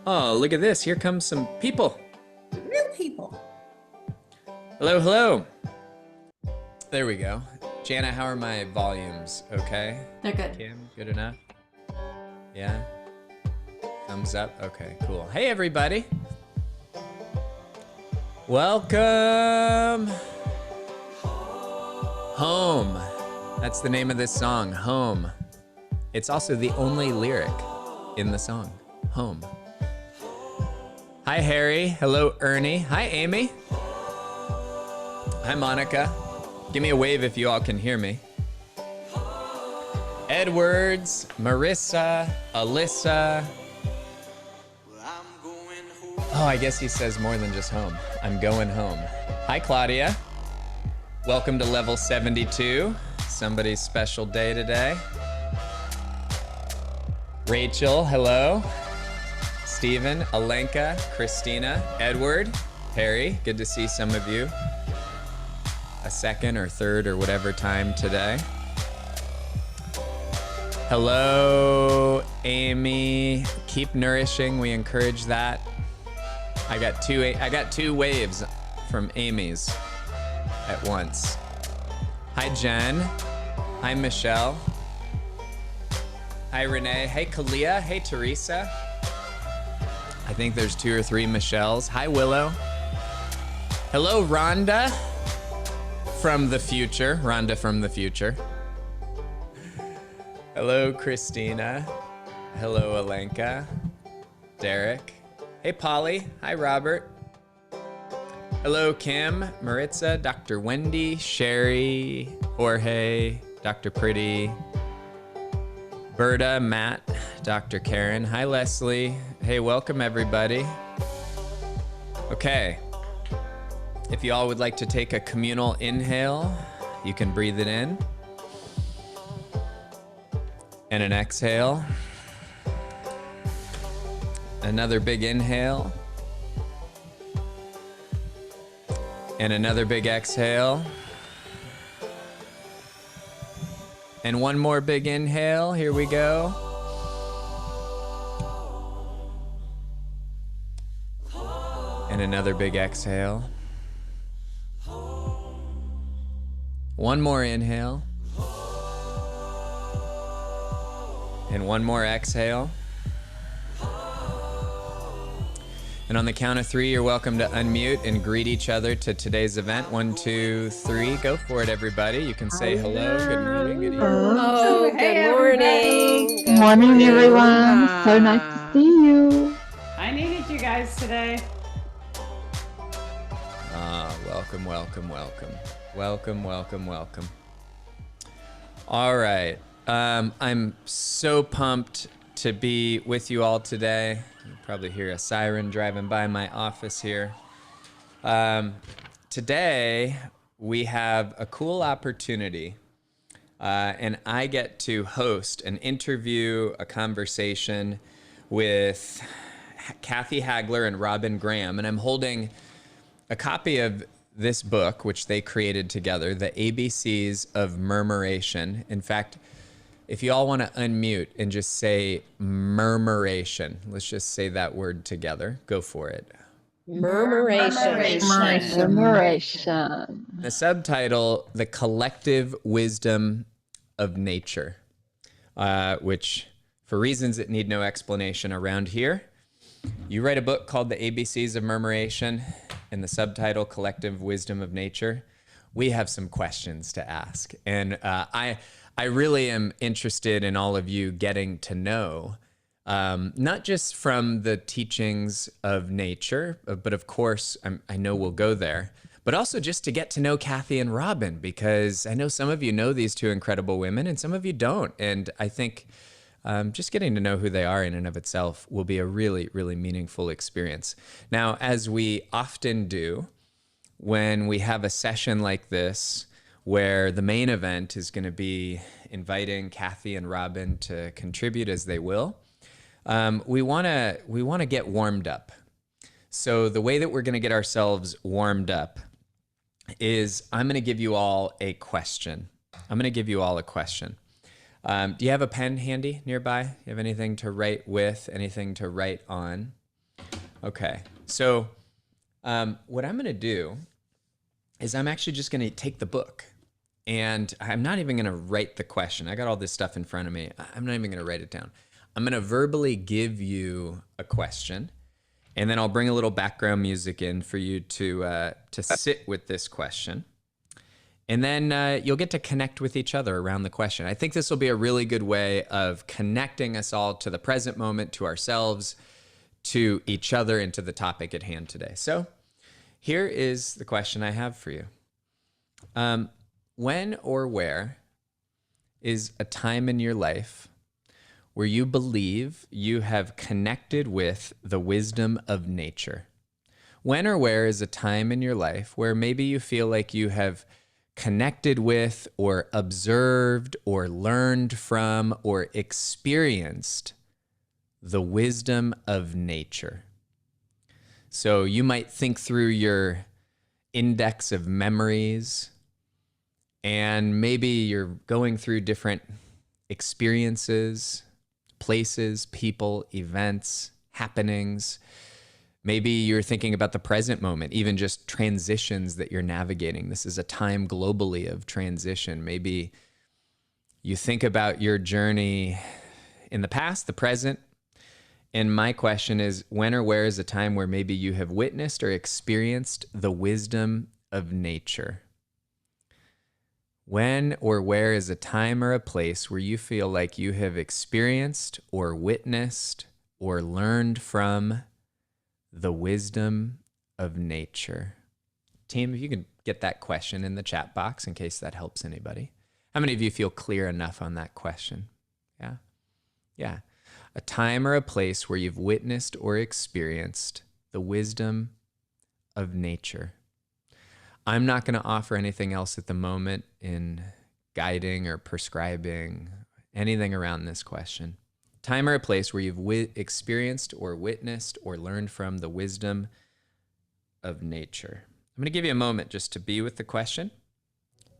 Oh, look at this. Here comes some people. Real people. Hello, hello. There we go. Jana, how are my volumes? Okay? They're good. Kim, good enough? Yeah? Thumbs up? Okay, cool. Hey, everybody. Welcome home. That's the name of this song, Home. It's also the only lyric in the song, Home. Hi, Harry. Hello, Ernie. Hi, Amy. Hi, Monica. Give me a wave if you all can hear me. Edwards, Marissa, Alyssa. Oh, I guess he says more than just home. I'm going home. Hi, Claudia. Welcome to level 72. Somebody's special day today. Rachel, hello. Stephen, Alenka, Christina, Edward, Harry, good to see some of you. A second or third or whatever time today. Hello, Amy. Keep nourishing, we encourage that. I got two waves from Amy's at once. Hi, Jen. Hi, Michelle. Hi, Renee. Hey, Kalia. Hey, Teresa. I think there's 2 or 3 Michelles. Hi, Willow. Hello, Rhonda from the future. Rhonda from the future. Hello, Christina. Hello, Alenka. Derek. Hey, Polly. Hi, Robert. Hello, Kim, Maritza, Dr. Wendy, Sherry, Jorge, Dr. Pretty, Berta, Matt, Dr. Karen. Hi, Leslie. Hey, welcome, everybody. Okay. If you all would like to take a communal inhale, you can breathe it in. And an exhale. Another big inhale. And another big exhale. And one more big inhale. Here we go. And another big exhale. One more inhale. And one more exhale. And on the count of 3, you're welcome to unmute and greet each other to today's event. 1, 2, 3. Go for it, everybody. You can say hello, good morning, good evening. Oh, Hey, good morning. Good morning, everyone. So nice to see you. I needed you guys today. Welcome, welcome, welcome. Welcome, welcome, welcome. All right. I'm so pumped to be with you all today. You probably hear a siren driving by my office here. Today, we have a cool opportunity, and I get to host an interview, a conversation with Kathy Hagler and Robin Graham, and I'm holding a copy of this book, which they created together, the ABCs of Murmuration. In fact, if you all want to unmute and just say murmuration, let's just say that word together. Go for it. Murmuration. Murmuration. The subtitle, The Collective Wisdom of Nature, which for reasons that need no explanation around here, you write a book called The ABCs of Murmuration and the subtitle, Collective Wisdom of Nature. We have some questions to ask. And I really am interested in all of you getting to know, not just from the teachings of nature, but of course, I know we'll go there, but also just to get to know Kathy and Robin, because I know some of you know these 2 incredible women and some of you don't. And I think just getting to know who they are in and of itself will be a really, really meaningful experience. Now, as we often do when we have a session like this, where the main event is going to be inviting Kathy and Robin to contribute as they will, we want to get warmed up. So the way that we're going to get ourselves warmed up is I'm going to give you all a question. Do you have a pen handy nearby? You have anything to write with, anything to write on? Okay. So what I'm going to do is I'm actually just going to take the book, and I'm not even going to write the question. I got all this stuff in front of me. I'm not even going to write it down. I'm going to verbally give you a question, and then I'll bring a little background music in for you to sit with this question. And then you'll get to connect with each other around the question. I think this will be a really good way of connecting us all to the present moment, to ourselves, to each other, and to the topic at hand today. So here is the question I have for you. When or where is a time in your life where you believe you have connected with the wisdom of nature? When or where is a time in your life where maybe you feel like you have connected with or observed or learned from or experienced the wisdom of nature? So you might think through your index of memories, and maybe you're going through different experiences, places, people, events, happenings. Maybe you're thinking about the present moment, even just transitions that you're navigating. This is a time globally of transition. Maybe you think about your journey in the past, the present. And my question is, when or where is a time where maybe you have witnessed or experienced the wisdom of nature? When or where is a time or a place where you feel like you have experienced or witnessed or learned from the wisdom of nature? Team, if you could get that question in the chat box in case that helps anybody. How many of you feel clear enough on that question? Yeah? Yeah. A time or a place where you've witnessed or experienced the wisdom of nature. I'm not going to offer anything else at the moment in guiding or prescribing anything around this question. Time or a place where you've experienced or witnessed or learned from the wisdom of nature. I'm going to give you a moment just to be with the question,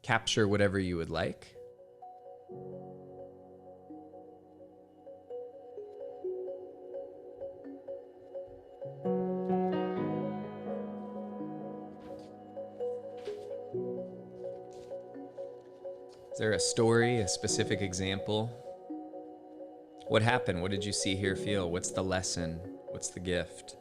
capture whatever you would like. Is there a story, a specific example? What happened? What did you see, hear, feel? What's the lesson? What's the gift?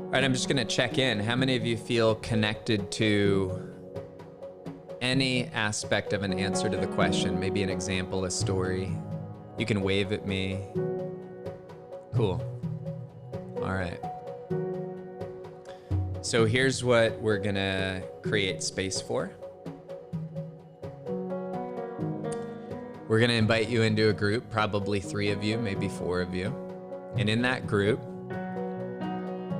All right, I'm just gonna check in. How many of you feel connected to any aspect of an answer to the question? Maybe an example, a story. You can wave at me. Cool. All right. So here's what we're gonna create space for. We're gonna invite you into a group, probably 3 of you, maybe 4 of you. And in that group,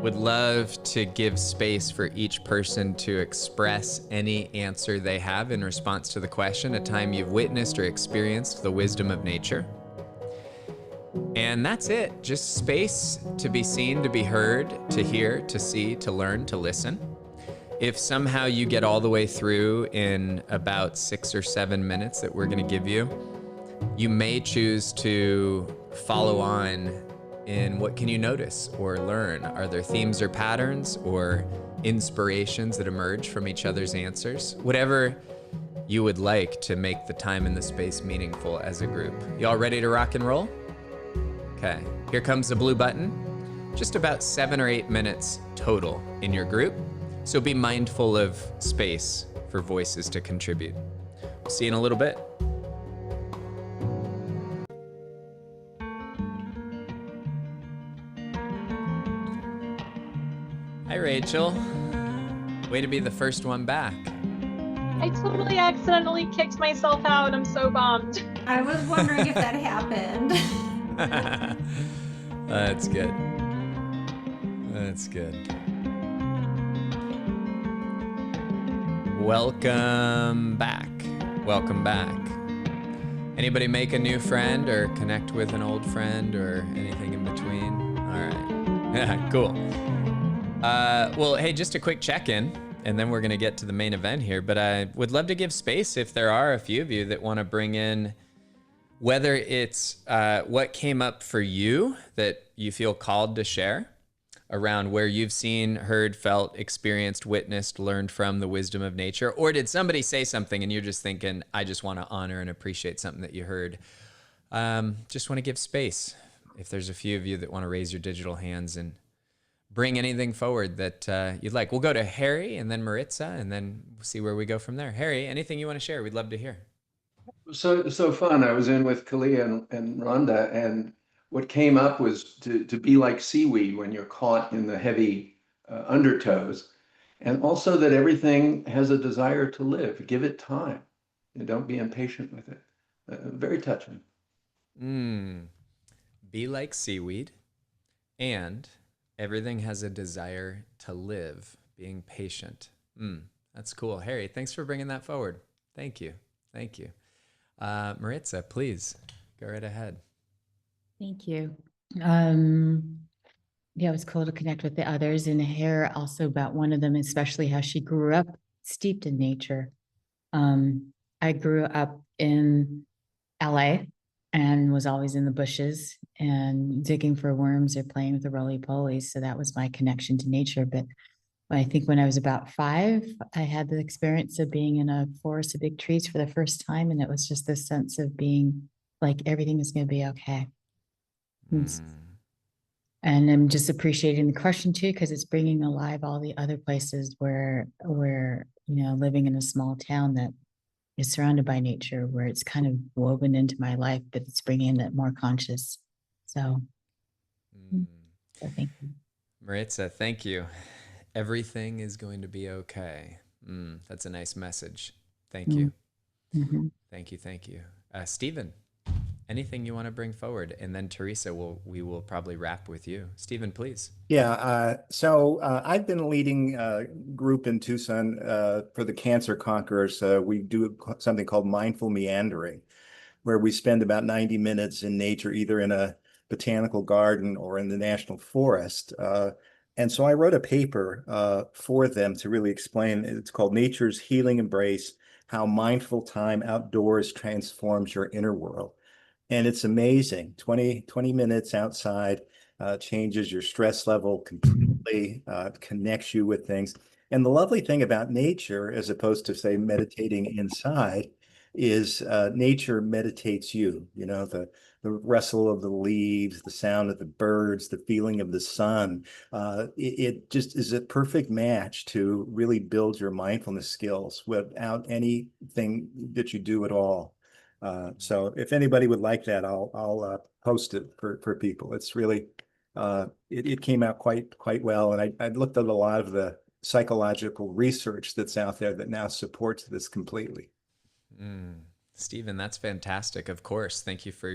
would love to give space for each person to express any answer they have in response to the question, a time you've witnessed or experienced the wisdom of nature. And that's it, just space to be seen, to be heard, to hear, to see, to learn, to listen. If somehow you get all the way through in about 6 or 7 minutes that we're gonna give you, you may choose to follow on in what can you notice or learn? Are there themes or patterns or inspirations that emerge from each other's answers? Whatever you would like to make the time and the space meaningful as a group. Y'all ready to rock and roll? Okay, here comes the blue button. Just about 7 or 8 minutes total in your group. So be mindful of space for voices to contribute. We'll see you in a little bit. Hi, Rachel. Way to be the first one back. I totally accidentally kicked myself out. I'm so bummed. I was wondering if that happened. That's good. That's good. Welcome back. Welcome back. Anybody make a new friend or connect with an old friend or anything in between? All right. Yeah, cool. Well, hey, just a quick check-in, and then we're going to get to the main event here. But I would love to give space if there are a few of you that want to bring in, whether it's what came up for you that you feel called to share around where you've seen, heard, felt, experienced, witnessed, learned from the wisdom of nature, or did somebody say something and you're just thinking, I just want to honor and appreciate something that you heard. Just want to give space. If there's a few of you that want to raise your digital hands and bring anything forward that you'd like. We'll go to Harry and then Maritza, and then we'll see where we go from there. Harry, anything you want to share? We'd love to hear. So fun. I was in with Kalia and Rhonda, and what came up was to be like seaweed when you're caught in the heavy undertows, and also that everything has a desire to live. Give it time, and don't be impatient with it. Very touching. Be like seaweed, and everything has a desire to live, being patient. That's cool. Harry, thanks for bringing that forward. Thank you. Thank you. Maritza, please go right ahead. Thank you. Yeah, it was cool to connect with the others and hear also about one of them, especially how she grew up steeped in nature. I grew up in LA and was always in the bushes and digging for worms or playing with the roly-polies. So that was my connection to nature. But I think when I was about 5, I had the experience of being in a forest of big trees for the first time. And it was just this sense of being like everything is going to be okay. And I'm just appreciating the question too, because it's bringing alive all the other places where living in a small town that is surrounded by nature, where it's kind of woven into my life, but it's bringing it more conscious. So thank you. Maritza, thank you. Everything is going to be okay. That's a nice message. Thank you. Thank you. Thank you. Stephen, anything you want to bring forward? And then Teresa, we will probably wrap with you. Stephen, please. Yeah, so I've been leading a group in Tucson for the Cancer Conquerors. We do something called mindful meandering, where we spend about 90 minutes in nature, either in a botanical garden or in the national forest. And so I wrote a paper for them to really explain. It's called Nature's Healing Embrace, How Mindful Time Outdoors Transforms Your Inner World. And it's amazing. 20 minutes outside changes your stress level completely, connects you with things. And the lovely thing about nature, as opposed to, say, meditating inside, is nature meditates you. You know, the rustle of the leaves, the sound of the birds, the feeling of the sun. It just is a perfect match to really build your mindfulness skills without anything that you do at all. So if anybody would like that, I'll post it for people. It's really it came out quite well, and I looked at a lot of the psychological research that's out there that now supports this completely. Stephen, that's fantastic. Of course, thank you for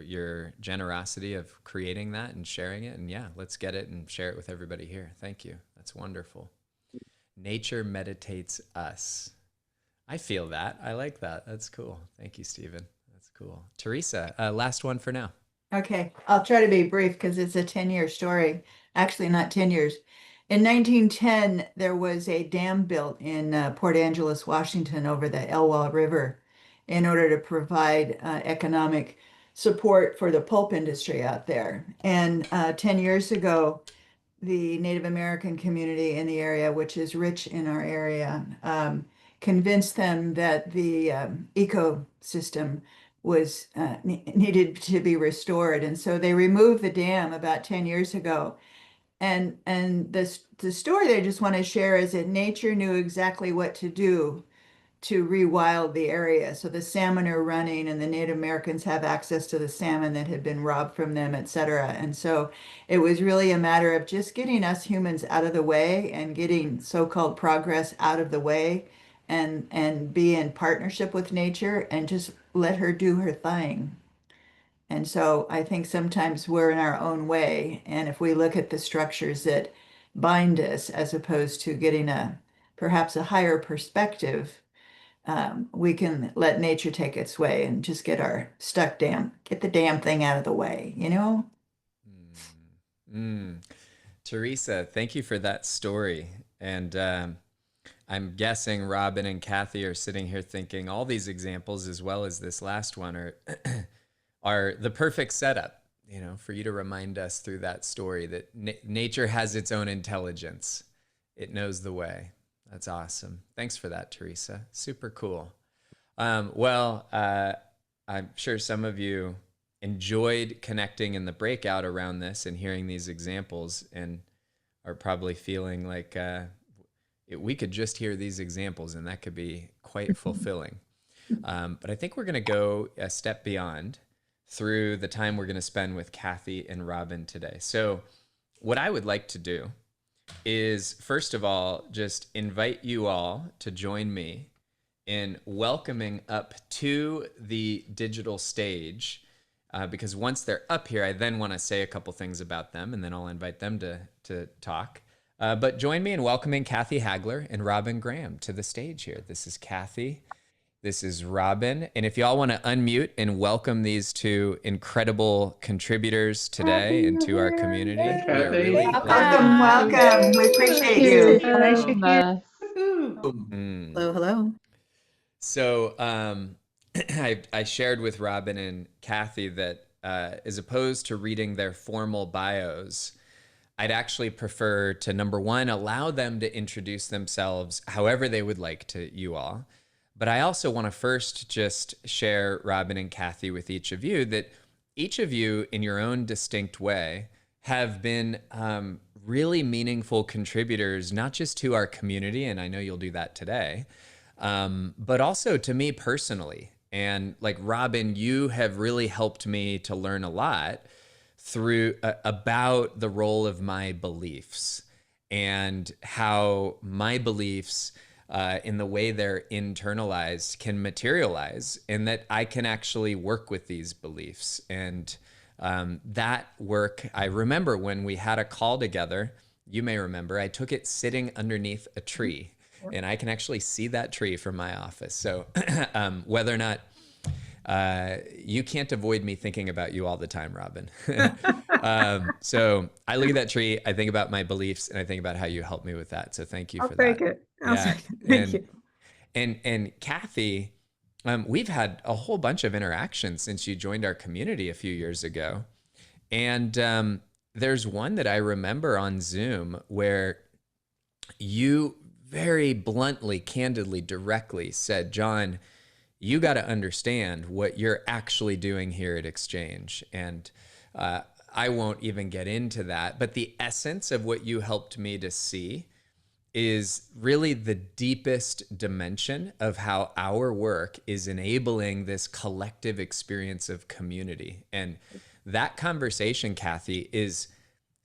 your generosity of creating that and sharing it. And yeah, let's get it and share it with everybody here. Thank you. That's wonderful. Nature meditates us. I feel that. I like that. That's cool. Thank you, Stephen. That's cool. Teresa, last one for now. Okay, I'll try to be brief because it's a 10-year story. Actually, not 10 years. In 1910, there was a dam built in Port Angeles, Washington, over the Elwha River in order to provide economic support for the pulp industry out there. And 10 years ago, the Native American community in the area, which is rich in our area, convinced them that the ecosystem was needed to be restored. And so they removed the dam about 10 years ago. And the story I just want to share is that nature knew exactly what to do to rewild the area. So the salmon are running and the Native Americans have access to the salmon that had been robbed from them, et cetera. And so it was really a matter of just getting us humans out of the way and getting so-called progress out of the way and be in partnership with nature and just let her do her thing. And so I think sometimes we're in our own way. And if we look at the structures that bind us as opposed to getting perhaps a higher perspective, we can let nature take its way and just get the damn thing out of the way, you know? Teresa, thank you for that story. And I'm guessing Robin and Kathy are sitting here thinking all these examples, as well as this last one, are the perfect setup, you know, for you to remind us through that story that nature has its own intelligence. It knows the way. That's awesome. Thanks for that, Teresa. Super cool. I'm sure some of you enjoyed connecting in the breakout around this and hearing these examples, and are probably feeling like we could just hear these examples and that could be quite fulfilling. But I think we're going to go a step beyond through the time we're going to spend with Kathy and Robin today. So what I would like to do is, first of all, just invite you all to join me in welcoming up to the digital stage, because once they're up here, I then want to say a couple things about them, and then I'll invite them to talk. But join me in welcoming Kathy Hagler and Robin Graham to the stage here. This is Kathy. This is Robin. And if y'all want to unmute and welcome these two incredible contributors today and to our community. Hey, Kathy. Welcome. We appreciate you. Hello, hello. So I shared with Robin and Kathy that as opposed to reading their formal bios, I'd actually prefer to, number one, allow them to introduce themselves however they would like to you all. But I also want to first just share, Robin and Kathy, with each of you that each of you in your own distinct way have been really meaningful contributors, not just to our community, and I know you'll do that today, but also to me personally. And like Robin, you have really helped me to learn a lot through about the role of my beliefs and how my beliefs in the way they're internalized can materialize, and that I can actually work with these beliefs. And that work, I remember when we had a call together, you may remember, I took it sitting underneath a tree, and I can actually see that tree from my office. So whether or not you can't avoid me thinking about you all the time, Robin. So I look at that tree, I think about my beliefs, and I think about how you helped me with that. So thank you for that. Thank you. Thank you. And Kathy, we've had a whole bunch of interactions since you joined our community a few years ago. And there's one that I remember on Zoom where you very bluntly, candidly, directly said, Jon, you got to understand what you're actually doing here at Xchange. And I won't even get into that, but the essence of what you helped me to see is really the deepest dimension of how our work is enabling this collective experience of community. And that conversation, Kathy, is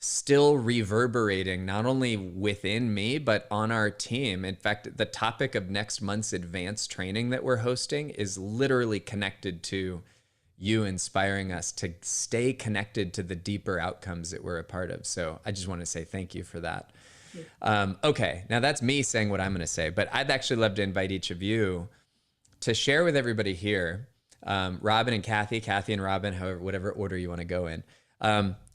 still reverberating not only within me, but on our team. In fact, the topic of next month's advanced training that we're hosting is literally connected to you inspiring us to stay connected to the deeper outcomes that we're a part of. So I just want to say thank you for that. Okay, now that's me saying what I'm going to say, but I'd actually love to invite each of you to share with everybody here, Robin and Kathy and Robin, however, whatever order you want to go in.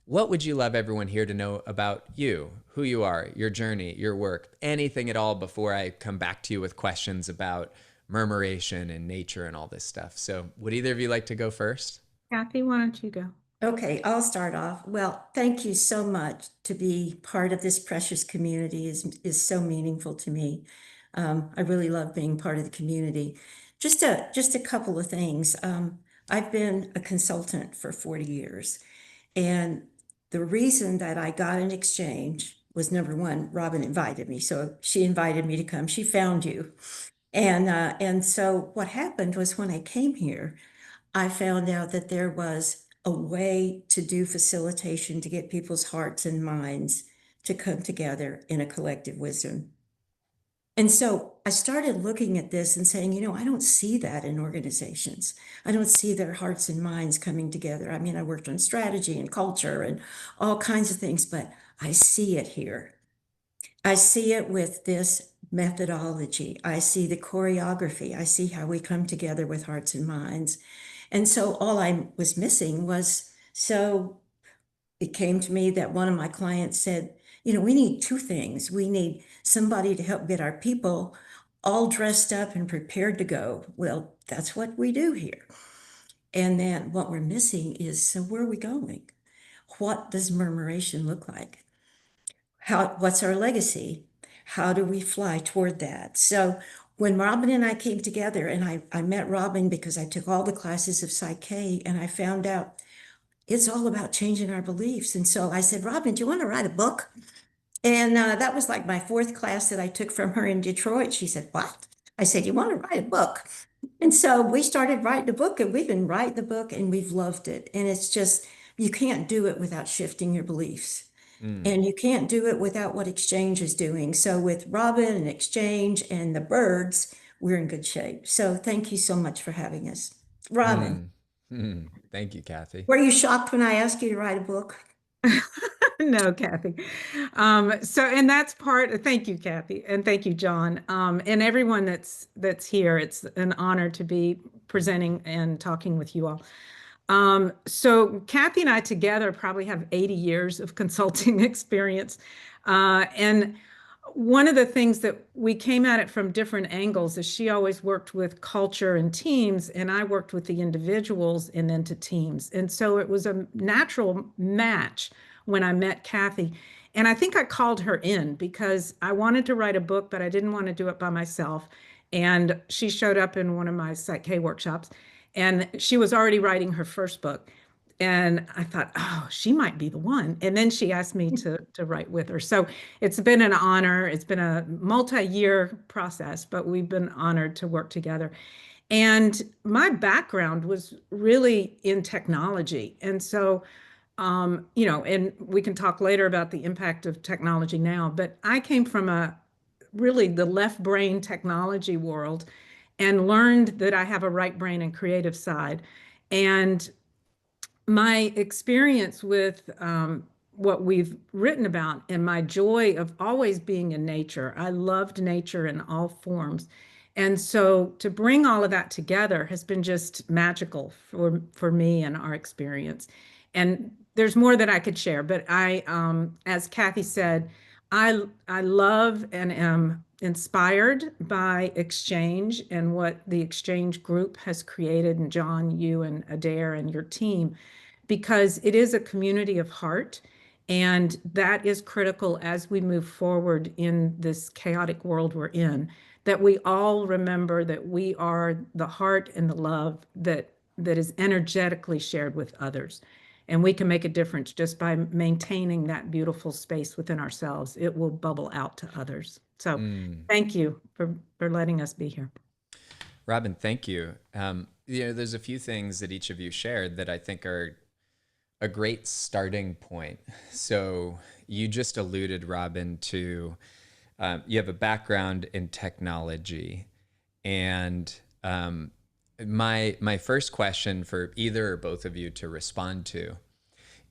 What would you love everyone here to know about you, who you are, your journey, your work, anything at all before I come back to you with questions about murmuration and nature and all this stuff? So would either of you like to go first? Kathy, why don't you go? Okay, I'll start off. Well, thank you so much. To be part of this precious community is so meaningful to me. I really love being part of the community. Just a couple of things. I've been a consultant for 40 years, and the reason that I got an Xchange was, number one, Robin invited me. So she invited me to come. She found you. And so what happened was, when I came here, I found out that there was a way to do facilitation to get people's hearts and minds to come together in a collective wisdom. And so I started looking at this and saying, I don't see that in organizations. I don't see their hearts and minds coming together. I mean, I worked on strategy and culture and all kinds of things, but I see it here. I see it with this methodology. I see the choreography. I see how we come together with hearts and minds. And so all I was missing was, so it came to me that one of my clients said, we need two things. We need somebody to help get our people all dressed up and prepared to go. Well, that's what we do here. And then what we're missing is, so where are we going? What does murmuration look like? What's our legacy? How do we fly toward that? So when Robin and I came together, and I met Robin because I took all the classes of Psych-K, and I found out it's all about changing our beliefs. And so I said, Robin, do you want to write a book? And that was like my fourth class that I took from her in Detroit. She said, what? I said, you want to write a book? And so we started writing a book, and we've been writing the book, and we've loved it. And it's just, you can't do it without shifting your beliefs. And you can't do it without what Exchange is doing. So with Robin and Exchange and the birds, we're in good shape. So thank you so much for having us. Robin, Thank you, Kathy. were you shocked when I asked you to write a book? No, Kathy. And that's thank you, Kathy. And thank you, Jon. And everyone that's here. It's an honor to be presenting and talking with you all. So Kathy and I together probably have 80 years of consulting experience. And one of the things that we came at it from different angles is she always worked with culture and teams, and I worked with the individuals and then to teams. And so it was a natural match when I met Kathy. And I think I called her in because I wanted to write a book, but I didn't want to do it by myself. And she showed up in one of my Psych-K workshops, and she was already writing her first book. And I thought, oh, she might be the one. And then she asked me to write with her. So it's been an honor. It's been a multi-year process, but we've been honored to work together. And my background was really in technology. And so, and we can talk later about the impact of technology now, but I came from really the left brain technology world and learned that I have a right brain and creative side. And my experience with what we've written about and my joy of always being in nature, I loved nature in all forms. And so to bring all of that together has been just magical for me and our experience. And there's more that I could share, but as Kathy said, I love and am inspired by Exchange and what the Exchange group has created, and Jon, you and Adair and your team, because it is a community of heart. And that is critical as we move forward in this chaotic world we're in, that we all remember that we are the heart and the love that is energetically shared with others. And we can make a difference just by maintaining that beautiful space within ourselves. It will bubble out to others. So thank you for letting us be here. Robin, thank you. There's a few things that each of you shared that I think are a great starting point. So you just alluded, Robin, to you have a background in technology. And my first question for either or both of you to respond to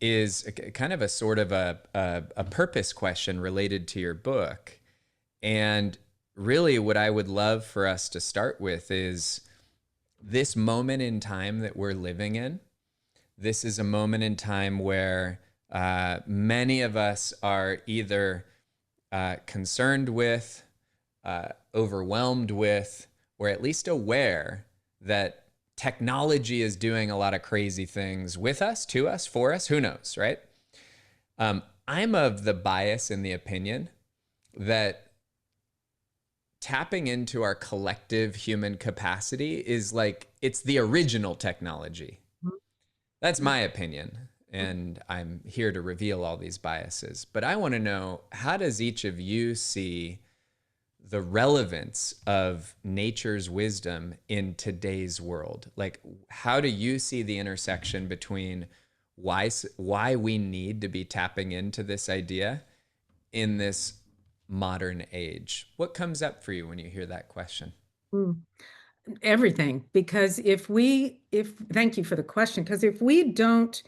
is kind of a sort of a purpose question related to your book. And really what I would love for us to start with is this moment in time that we're living in. This is a moment in time where many of us are either concerned with, overwhelmed with, or at least aware that technology is doing a lot of crazy things with us, to us, for us, who knows, right? I'm of the bias in the opinion that tapping into our collective human capacity is like, it's the original technology. That's my opinion. And I'm here to reveal all these biases. But I want to know, how does each of you see the relevance of nature's wisdom in today's world? Like, how do you see the intersection between why we need to be tapping into this idea in this modern age? What comes up for you when you hear that question? Everything, because thank you for the question, because if we don't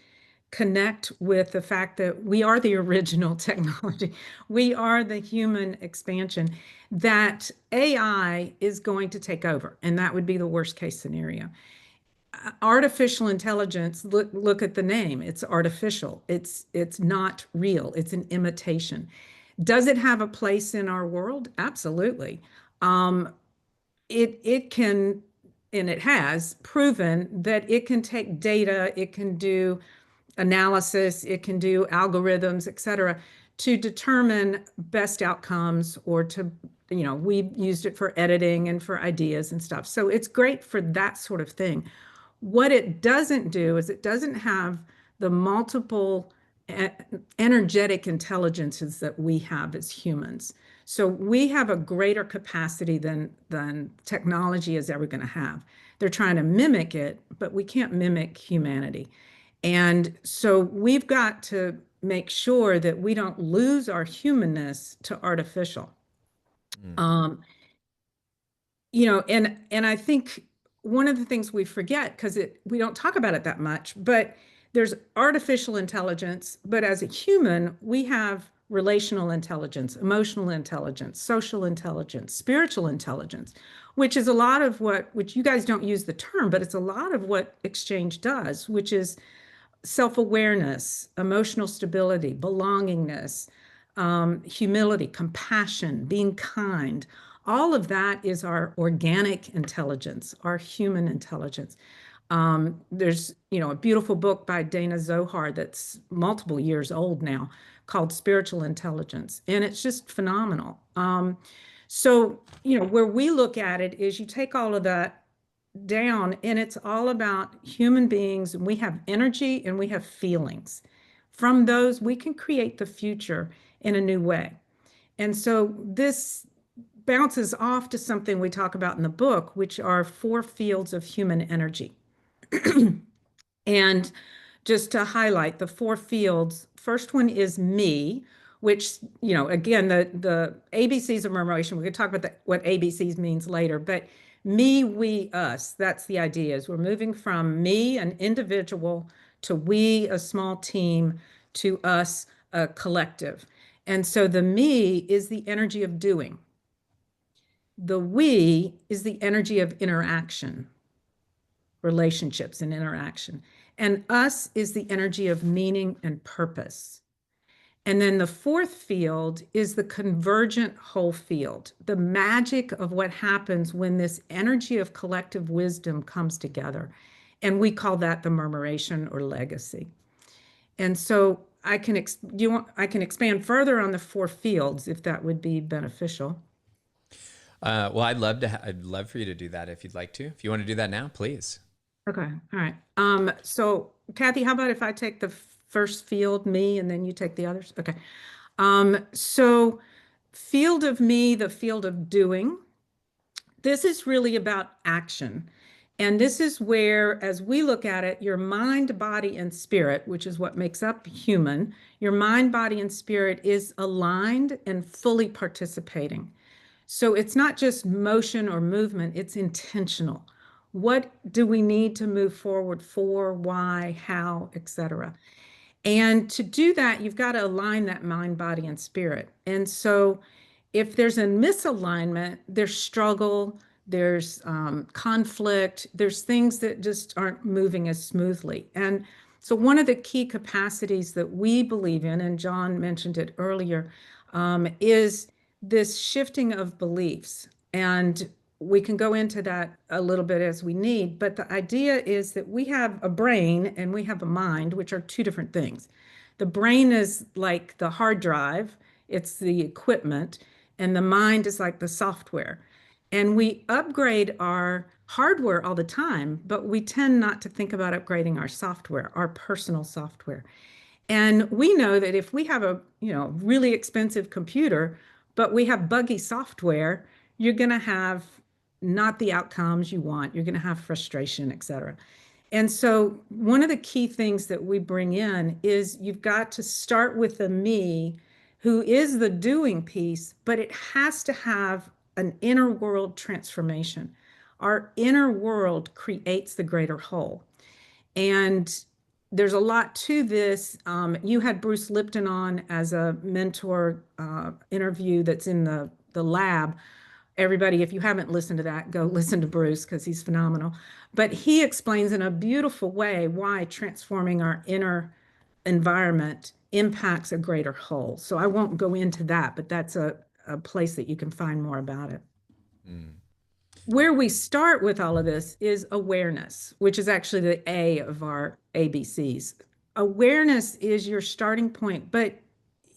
connect with the fact that we are the original technology, we are the human expansion, that AI is going to take over, and that would be the worst case scenario. Artificial intelligence, look at the name, it's artificial, it's not real, it's an imitation. Does it have a place in our world? Absolutely. It can, and it has proven that it can take data, it can do analysis, it can do algorithms, et cetera, to determine best outcomes, or to, we've used it for editing and for ideas and stuff. So it's great for that sort of thing. What it doesn't do is it doesn't have the multiple energetic intelligences that we have as humans. So we have a greater capacity than technology is ever going to have. They're trying to mimic it, but we can't mimic humanity. And so we've got to make sure that we don't lose our humanness to artificial. And I think one of the things we forget, because we don't talk about it that much, but there's artificial intelligence, but as a human, we have relational intelligence, emotional intelligence, social intelligence, spiritual intelligence, which is a lot of which you guys don't use the term, but it's a lot of what Xchange does, which is self-awareness, emotional stability, belongingness, humility, compassion, being kind. All of that is our organic intelligence, our human intelligence. There's, a beautiful book by Dana Zohar that's multiple years old now called Spiritual Intelligence, and it's just phenomenal. So, where we look at it is you take all of that down, and it's all about human beings, and we have energy and we have feelings. From those, we can create the future in a new way. And so this bounces off to something we talk about in the book, which are 4 fields of human energy. And just to highlight the 4 fields, first one is me, which, again, the ABCs of Murmuration, we're going to talk about what ABCs means later, but me, we, us, that's the idea, is we're moving from me, an individual, to we, a small team, to us, a collective. And so the me is the energy of doing. The we is the energy of interaction, relationships and interaction. And us is the energy of meaning and purpose. And then the 4th field is the convergent whole field, the magic of what happens when this energy of collective wisdom comes together. And we call that the murmuration or legacy. And so I can expand further on the 4 fields if that would be beneficial. Well, I'd love for you to do that if you'd like to. If you want to do that now, please. Okay. All right. So Kathy, how about if I take the first field, me, and then you take the others? Okay. So field of me, the field of doing, this is really about action. And this is where, as we look at it, your mind, body, and spirit, which is what makes up human, your mind, body, and spirit is aligned and fully participating. So it's not just motion or movement, it's intentional. What do we need to move forward for, why, how, etc. And to do that, you've got to align that mind, body, and spirit. And so if there's a misalignment, there's struggle, there's conflict, there's things that just aren't moving as smoothly. And so one of the key capacities that we believe in, and Jon mentioned it earlier, is this shifting of beliefs. And we can go into that a little bit as we need, but the idea is that we have a brain and we have a mind, which are 2 different things. The brain is like the hard drive, it's the equipment, and the mind is like the software. And we upgrade our hardware all the time, but we tend not to think about upgrading our software, our personal software. And we know that if we have a really expensive computer, but we have buggy software, you're going to have not the outcomes you want. You're going to have frustration, et cetera. And so one of the key things that we bring in is you've got to start with the me who is the doing piece, but it has to have an inner world transformation. Our inner world creates the greater whole. And there's a lot to this. You had Bruce Lipton on as a mentor interview that's in the lab. Everybody, if you haven't listened to that, go listen to Bruce because he's phenomenal. But he explains in a beautiful way why transforming our inner environment impacts a greater whole. So I won't go into that, but that's a place that you can find more about it. Where we start with all of this is awareness, which is actually the A of our ABCs. Awareness is your starting point, but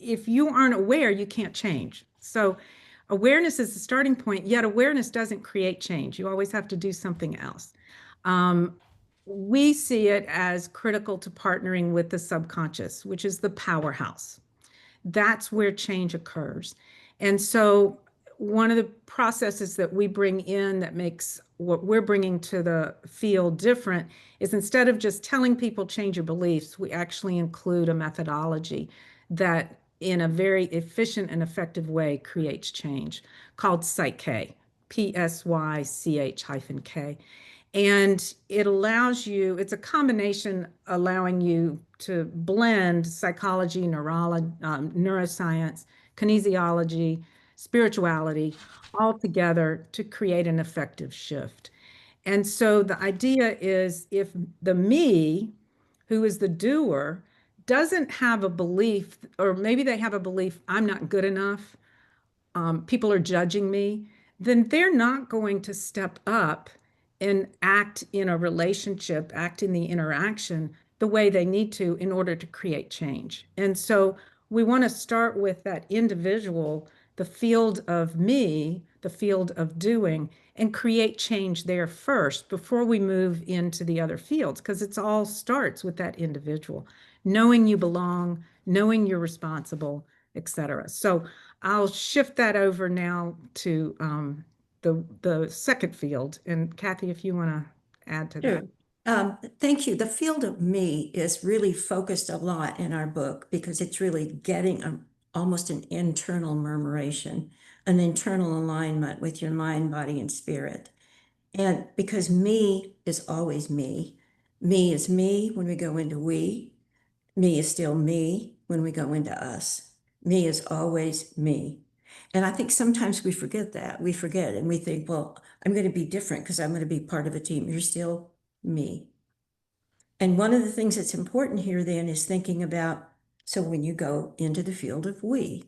if you aren't aware, you can't change. So awareness is the starting point, yet awareness doesn't create change. You always have to do something else. We see it as critical to partnering with the subconscious, which is the powerhouse. That's where change occurs. And so one of the processes that we bring in that makes what we're bringing to the field different is instead of just telling people change your beliefs, we actually include a methodology that in a very efficient and effective way creates change called Psych-K, PSYCH-K. And it allows you, it's a combination allowing you to blend psychology, neuroscience, kinesiology, spirituality, all together to create an effective shift. And so the idea is if the me, who is the doer, doesn't have a belief, or maybe they have a belief, I'm not good enough, people are judging me, then they're not going to step up and act in a relationship, act in the interaction the way they need to in order to create change. And so we want to start with that individual, the field of me, the field of doing, and create change there first before we move into the other fields, because it's all starts with that individual, knowing you belong, knowing you're responsible, etc. So I'll shift that over now to the second field. And Kathy, if you want to add to that. Thank you. The field of me is really focused a lot in our book because it's really getting almost an internal murmuration, an internal alignment with your mind, body, and spirit. And because me is always me. Me is me when we go into we. Me is still me when we go into us. Me is always me. And I think sometimes we forget that. We forget and we think, well, I'm going to be different because I'm going to be part of a team. You're still me. And one of the things that's important here then is thinking about, so when you go into the field of we,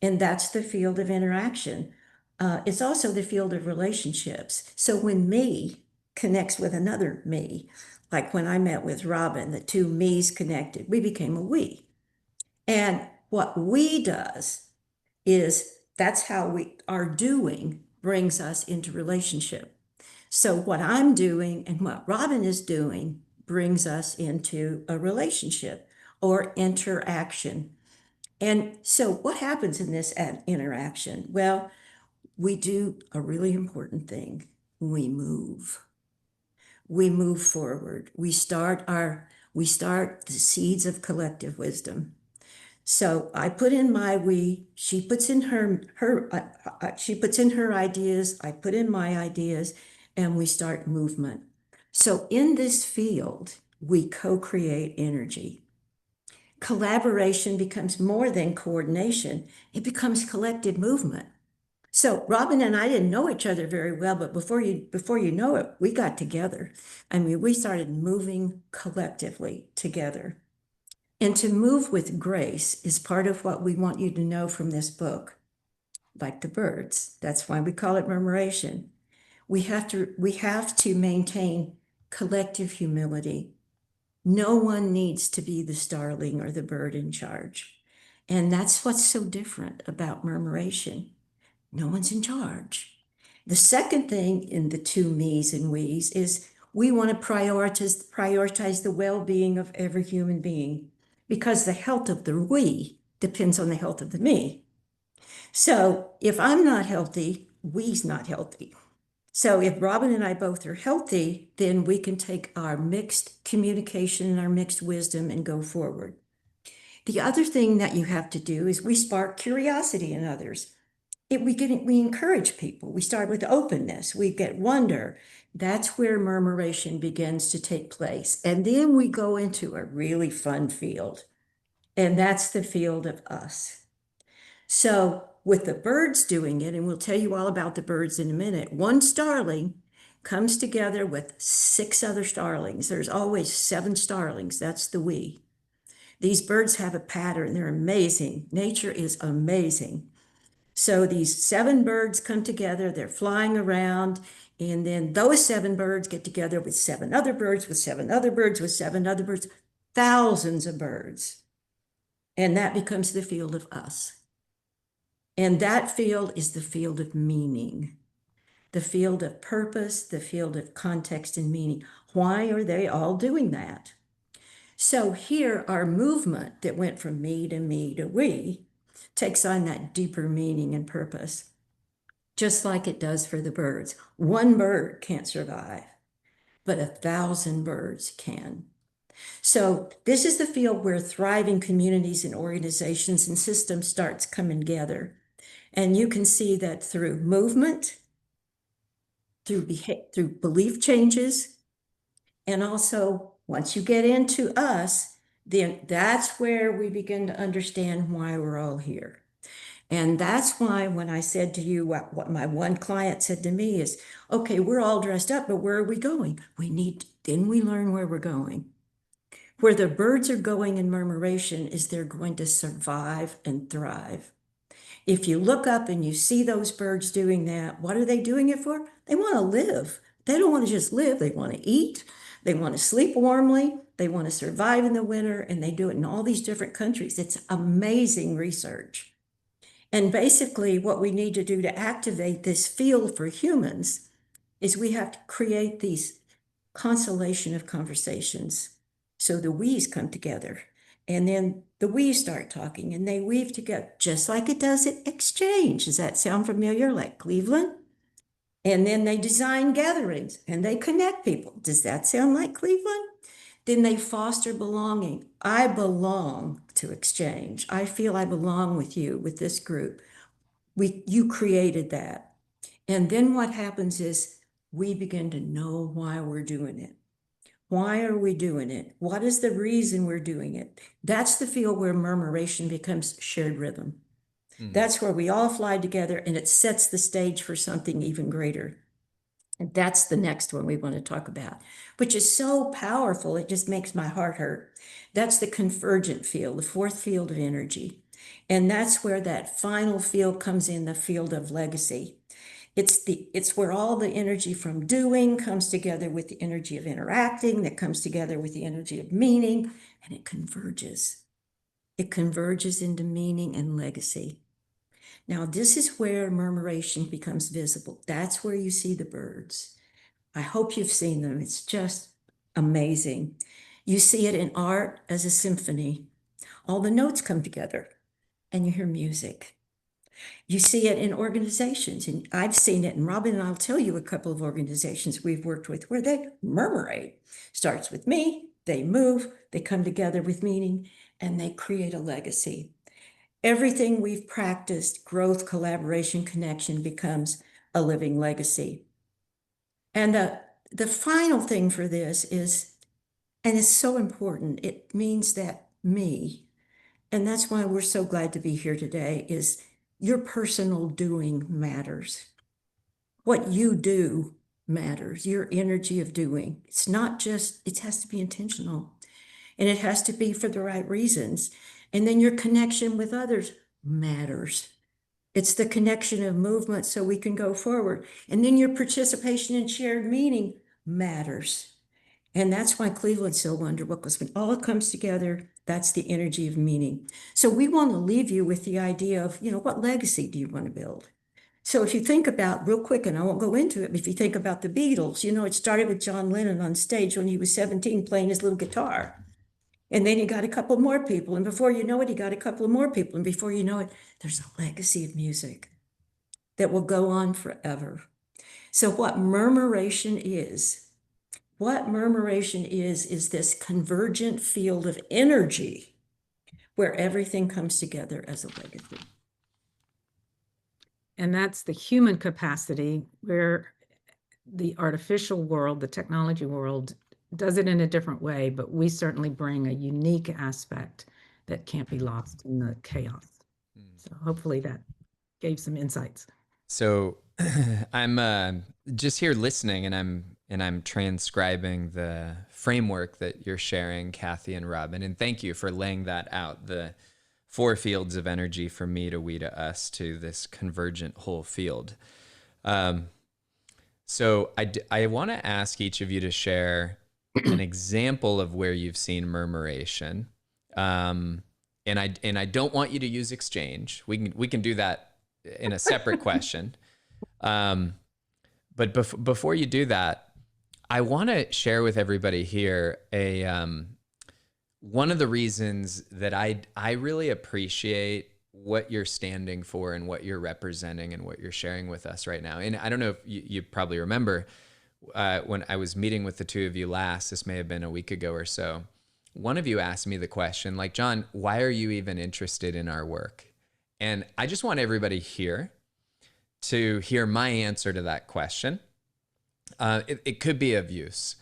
and that's the field of interaction, it's also the field of relationships. So when me connects with another me, like when I met with Robin, the two me's connected, we became a we. And what we does is that's how our doing brings us into relationship. So what I'm doing and what Robin is doing brings us into a relationship or interaction. And so what happens in this interaction? Well, we do a really important thing. We move. We move forward. We start the seeds of collective wisdom. So I put in my we, she puts in her ideas, I put in my ideas, and we start movement. So in this field, we co-create energy. Collaboration becomes more than coordination. It becomes collective movement. So Robin and I didn't know each other very well, but before you know it, we got together. I mean, we started moving collectively together. And to move with grace is part of what we want you to know from this book, like the birds. That's why we call it murmuration. We have to maintain collective humility. No one needs to be the starling or the bird in charge. And that's what's so different about murmuration. No one's in charge. The second thing in the two me's and we's is we want to prioritize the well-being of every human being, because the health of the we depends on the health of the me. So if I'm not healthy, we's not healthy. So if Robin and I both are healthy, then we can take our mixed communication and our mixed wisdom and go forward. The other thing that you have to do is we spark curiosity in others. We encourage people. We start with openness. We get wonder. That's where murmuration begins to take place. And then we go into a really fun field. And that's the field of us. So with the birds doing it, and we'll tell you all about the birds in a minute, one starling comes together with 6 other starlings. There's always 7 starlings. That's the we. These birds have a pattern. They're amazing. Nature is amazing. So these 7 birds come together, they're flying around, and then those 7 birds get together with 7 other birds, with 7 other birds, with 7 other birds, thousands of birds. And that becomes the field of us. And that field is the field of meaning, the field of purpose, the field of context and meaning. Why are they all doing that? So here, our movement that went from me to we takes on that deeper meaning and purpose, just like it does for the birds. One bird can't survive, but 1,000 birds can. So this is the field where thriving communities and organizations and systems starts coming together. And you can see that through movement, through belief changes, and also once you get into us, then that's where we begin to understand why we're all here. And that's why when I said to you, what my one client said to me is, okay, we're all dressed up, but where are we going? Then we learn where we're going. Where the birds are going in murmuration is they're going to survive and thrive. If you look up and you see those birds doing that, what are they doing it for? They want to live. They don't want to just live. They want to eat. They want to sleep warmly. They want to survive in the winter, and they do it in all these different countries. It's amazing research. And basically what we need to do to activate this field for humans is we have to create these constellation of conversations. So the we's come together, and then the we start talking, and they weave together just like it does at Exchange. Does that sound familiar? Like Cleveland? And then they design gatherings and they connect people. Does that sound like Cleveland? Then they foster belonging. I belong to Exchange. I feel I belong with you, with this group. You created that. And then what happens is we begin to know why we're doing it. Why are we doing it? What is the reason we're doing it? That's the field where murmuration becomes shared rhythm. That's where we all fly together, and it sets the stage for something even greater. And that's the next one we want to talk about, which is so powerful, it just makes my heart hurt. That's the convergent field, the 4th field of energy. And that's where that final field comes in, the field of legacy. It's where all the energy from doing comes together with the energy of interacting, that comes together with the energy of meaning, and it converges. It converges into meaning and legacy. Now, this is where murmuration becomes visible. That's where you see the birds. I hope you've seen them. It's just amazing. You see it in art as a symphony. All the notes come together and you hear music. You see it in organizations, and I've seen it, and Robin and I'll tell you a couple of organizations we've worked with where they murmurate. Starts with me, they move, they come together with meaning, and they create a legacy. Everything we've practiced, growth, collaboration, connection, becomes a living legacy. And the final thing for this is, and it's so important, it means that me, and that's why we're so glad to be here today, is your personal doing matters. What you do matters, your energy of doing. It's not just, it has to be intentional, and it has to be for the right reasons. And then your connection with others matters. It's the connection of movement so we can go forward. And then your participation in shared meaning matters. And that's why Cleveland's so wonderful, because when all comes together, that's the energy of meaning. So we want to leave you with the idea of, what legacy do you want to build? So if you think about, real quick, and I won't go into it, but if you think about the Beatles, it started with John Lennon on stage when he was 17 playing his little guitar. And then he got a couple more people. And before you know it, he got a couple of more people. And before you know it, there's a legacy of music that will go on forever. So what murmuration is this convergent field of energy where everything comes together as a legacy. And that's the human capacity, where the artificial world, the technology world, does it in a different way, but we certainly bring a unique aspect that can't be lost in the chaos. So hopefully that gave some insights. So I'm just here listening, and I'm transcribing the framework that you're sharing, Kathy and Robin. And thank you for laying that out, the 4 fields of energy, from me to we to us to this convergent whole field. So I want to ask each of you to share an example of where you've seen murmuration. And I don't want you to use exchange. We can do that in a separate question. But before you do that, I want to share with everybody here one of the reasons that I really appreciate what you're standing for and what you're representing and what you're sharing with us right now. And I don't know if you probably remember when I was meeting with the two of you last, this may have been a week ago or so, one of you asked me the question, like, Jon, why are you even interested in our work? And I just want everybody here to hear my answer to that question. It could be of use.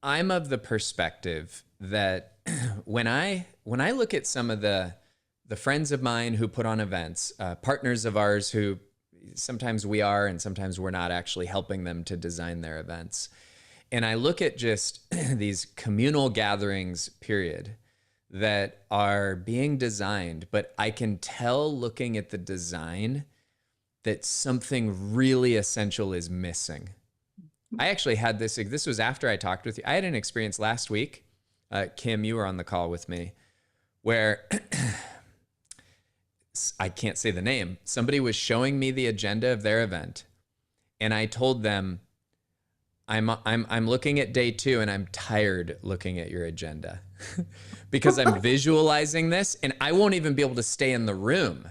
I'm of the perspective that when I look at some of the friends of mine who put on events, partners of ours who sometimes we are and sometimes we're not actually helping them to design their events, and I look at just these communal gatherings, period, that are being designed, but I can tell looking at the design that something really essential is missing. I actually had this was after I talked with you. I had an experience last week. Kim, you were on the call with me, where I can't say the name. Somebody was showing me the agenda of their event, and I told them, I'm looking at day 2 and I'm tired looking at your agenda because I'm visualizing this and I won't even be able to stay in the room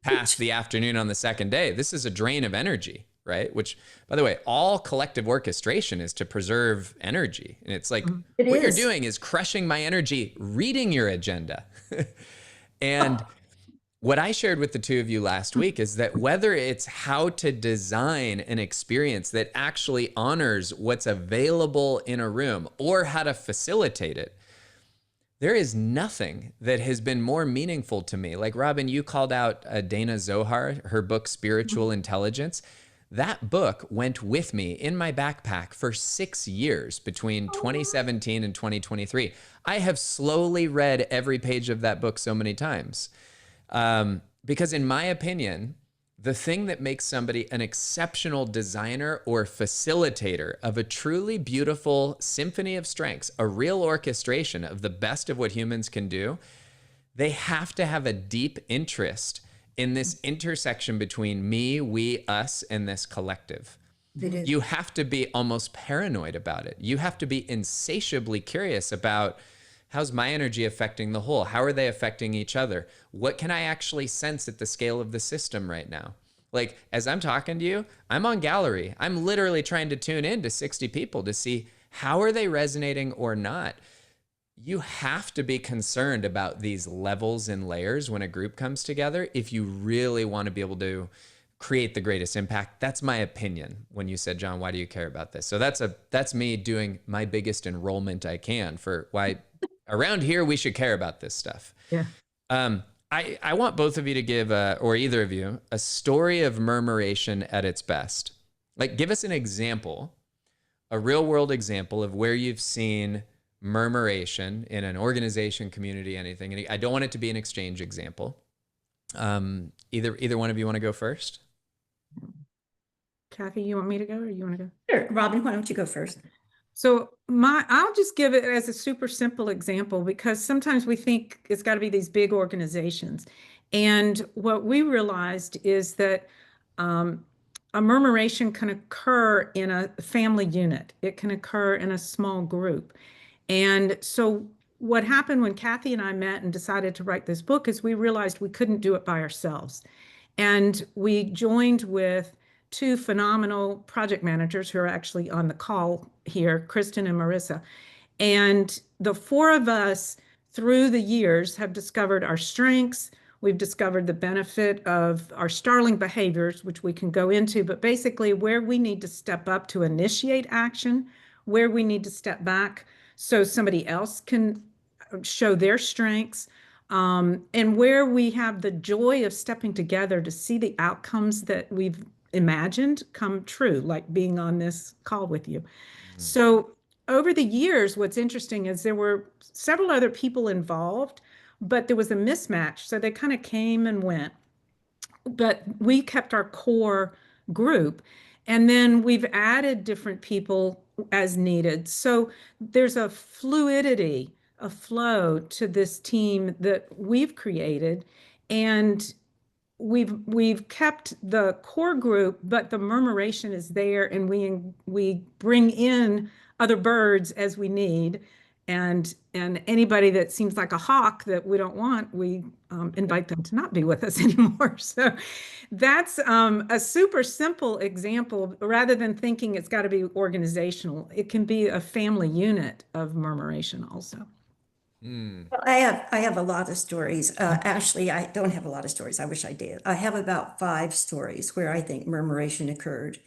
past the afternoon on the second day. This is a drain of energy, right? Which, by the way, all collective orchestration is to preserve energy. And it's like, what you're doing is crushing my energy reading your agenda. And what I shared with the two of you last week is that whether it's how to design an experience that actually honors what's available in a room or how to facilitate it, there is nothing that has been more meaningful to me. Like, Robin, you called out Dana Zohar, her book, Spiritual Intelligence. That book went with me in my backpack for 6 years between 2017 and 2023. I have slowly read every page of that book so many times. Because in my opinion, the thing that makes somebody an exceptional designer or facilitator of a truly beautiful symphony of strengths, a real orchestration of the best of what humans can do, they have to have a deep interest in this intersection between me, we, us, and this collective. You have to be almost paranoid about it. You have to be insatiably curious about, how's my energy affecting the whole? How are they affecting each other? What can I actually sense at the scale of the system right now? Like, as I'm talking to you, I'm on gallery. I'm literally trying to tune in to 60 people to see how are they resonating or not. You have to be concerned about these levels and layers when a group comes together if you really want to be able to create the greatest impact. That's my opinion. When you said, Jon, why do you care about this? So that's me doing my biggest enrollment I can for why around here we should care about this stuff. Yeah. I want both of you to give, or either of you, a story of murmuration at its best. Like, give us an example, a real world example of where you've seen murmuration in an organization, community, anything. And I don't want it to be an exchange example. Either one of you want to go first? Kathy, you want me to go or you want to go? Sure. Robin, why don't you go first? So I'll just give it as a super simple example, because sometimes we think it's got to be these big organizations. And what we realized is that a murmuration can occur in a family unit. It can occur in a small group. And so what happened when Kathy and I met and decided to write this book is we realized we couldn't do it by ourselves. And we joined with 2 phenomenal project managers who are actually on the call here, Kristen and Marissa. And the 4 of us through the years have discovered our strengths. We've discovered the benefit of our starling behaviors, which we can go into, but basically where we need to step up to initiate action, where we need to step back so somebody else can show their strengths, and where we have the joy of stepping together to see the outcomes that we've imagined come true, like being on this call with you. So over the years, what's interesting is there were several other people involved, but there was a mismatch. So they kind of came and went. But we kept our core group. And then we've added different people as needed. So there's a fluidity, a flow to this team that we've created. And we've kept the core group, but the murmuration is there, and we bring in other birds as we need, and anybody that seems like a hawk that we don't want, we invite them to not be with us anymore. So that's a super simple example. Rather than thinking it's got to be organizational, it can be a family unit of murmuration also. Well, I have a lot of stories. Actually, I don't have a lot of stories. I wish I did. I have about 5 stories where I think murmuration occurred.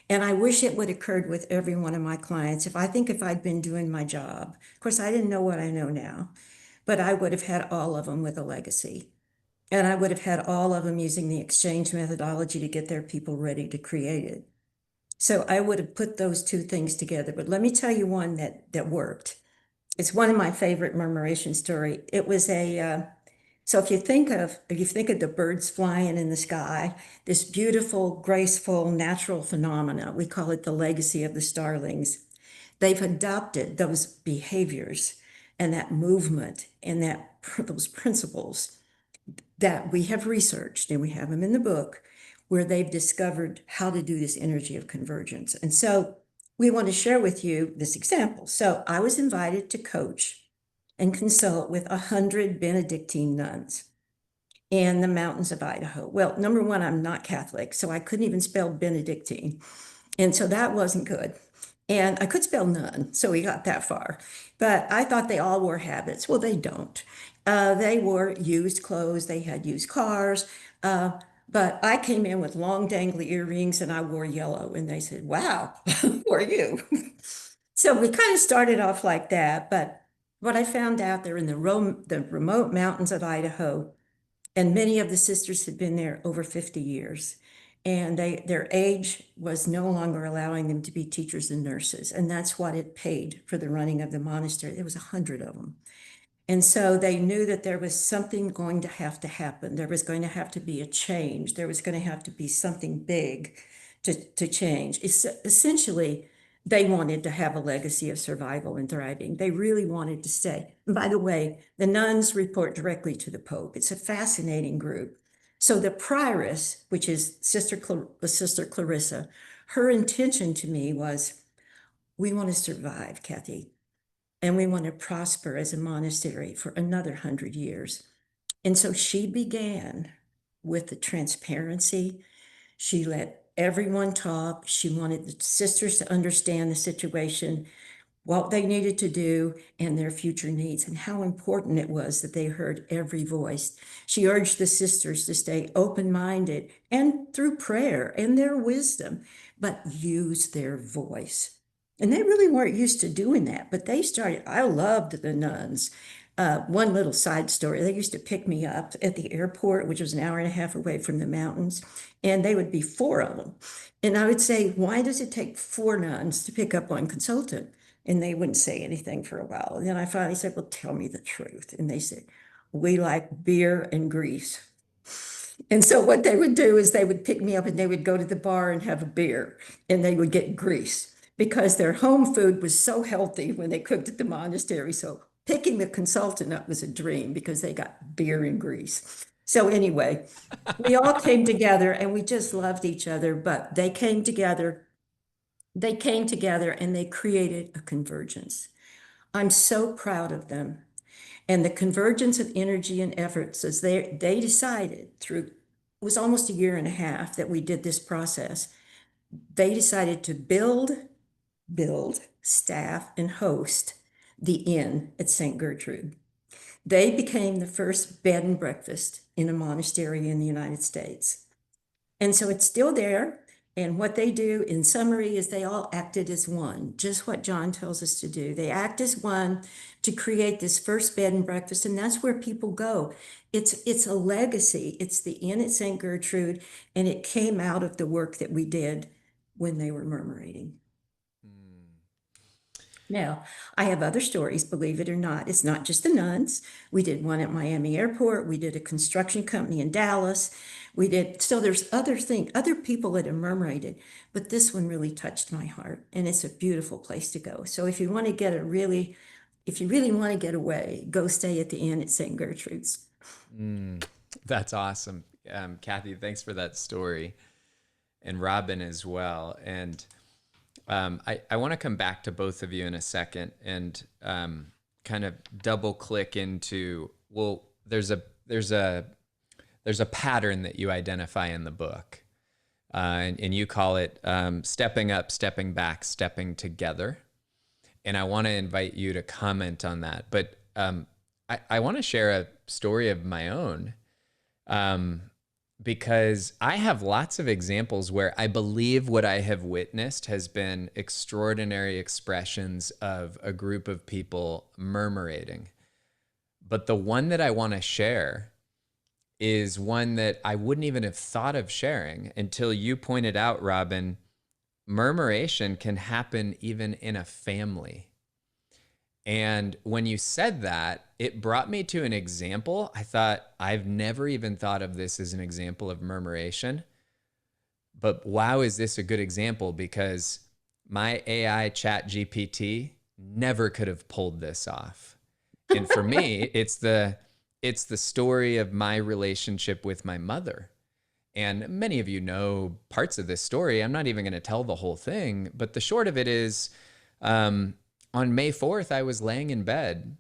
And I wish it would have occurred with every one of my clients. If I'd been doing my job, of course, I didn't know what I know now, but I would have had all of them with a legacy. And I would have had all of them using the exchange methodology to get their people ready to create it. So I would have put those 2 things together. But let me tell you one that worked. It's one of my favorite murmuration story. It was so if you think of the birds flying in the sky, this beautiful, graceful, natural phenomena, we call it the legacy of the starlings. They've adopted those behaviors and that movement and those principles that we have researched, and we have them in the book, where they've discovered how to do this energy of convergence. And so we want to share with you this example. So I was invited to coach and consult with 100 Benedictine nuns in the mountains of Idaho. Well, number one, I'm not Catholic, so I couldn't even spell Benedictine. And so that wasn't good. And I could spell nun, so we got that far. But I thought they all wore habits. Well, they don't. They wore used clothes, they had used cars. But I came in with long dangly earrings and I wore yellow. And they said, wow, who are you? So we kind of started off like that. But what I found out, they're in the remote mountains of Idaho. And many of the sisters had been there over 50 years. And their age was no longer allowing them to be teachers and nurses. And that's what it paid for the running of the monastery. There was 100 of them. And so they knew that there was something going to have to happen. There was going to have to be a change. There was going to have to be something big to change. Essentially, they wanted to have a legacy of survival and thriving. They really wanted to stay. And by the way, the nuns report directly to the Pope. It's a fascinating group. So the prioress, which is Sister Clarissa, her intention to me was, we want to survive, Kathy. And we want to prosper as a monastery for another 100 years. And so she began with the transparency. She let everyone talk. She wanted the sisters to understand the situation, what they needed to do, and their future needs, and how important it was that they heard every voice. She urged the sisters to stay open-minded and through prayer and their wisdom, but use their voice. And they really weren't used to doing that, but they started. I loved the nuns. One little side story, they used to pick me up at the airport, which was an hour and a half away from the mountains, and they would be 4 of them. And I would say, why does it take 4 nuns to pick up one consultant? And they wouldn't say anything for a while. And then I finally said, well, tell me the truth. And they said, we like beer and grease. And so what they would do is they would pick me up and they would go to the bar and have a beer, and they would get grease because their home food was so healthy when they cooked at the monastery. So picking the consultant up was a dream because they got beer and grease. So anyway, we all came together and we just loved each other, but they came together and they created a convergence. I'm so proud of them. And the convergence of energy and efforts, as they decided through, it was almost a year and a half that we did this process. They decided to build, staff, and host the inn at St. Gertrude. They became the first bed and breakfast in a monastery in the United States. And so it's still there. And what they do in summary is they all acted as one, just what Jon tells us to do. They act as one to create this first bed and breakfast, and that's where people go. It's a legacy. It's the Inn at St. Gertrude, and it came out of the work that we did when they were murmurating. Now, I have other stories, believe it or not. It's not just the nuns. We did one at Miami Airport. We did a construction company in Dallas. We did, so there's other people that have murmurated, but this one really touched my heart, and it's a beautiful place to go. So if you want to if you really want to get away, go stay at the Inn at St. Gertrude's. That's awesome. Kathy, thanks for that story, and Robin as well. And I want to come back to both of you in a second and kind of double click into, well, there's a pattern that you identify in the book, and you call it stepping up, stepping back, stepping together. And I want to invite you to comment on that. But I want to share a story of my own, because I have lots of examples where I believe what I have witnessed has been extraordinary expressions of a group of people murmurating. But the one that I want to share is one that I wouldn't even have thought of sharing until you pointed out, Robin. Murmuration can happen even in a family. And when you said that, it brought me to an example. I thought, I've never even thought of this as an example of murmuration. But wow, is this a good example? Because my AI chat GPT never could have pulled this off. And for me, it's the story of my relationship with my mother. And many of you know parts of this story. I'm not even going to tell the whole thing, but the short of it is, on May 4th, I was laying in bed,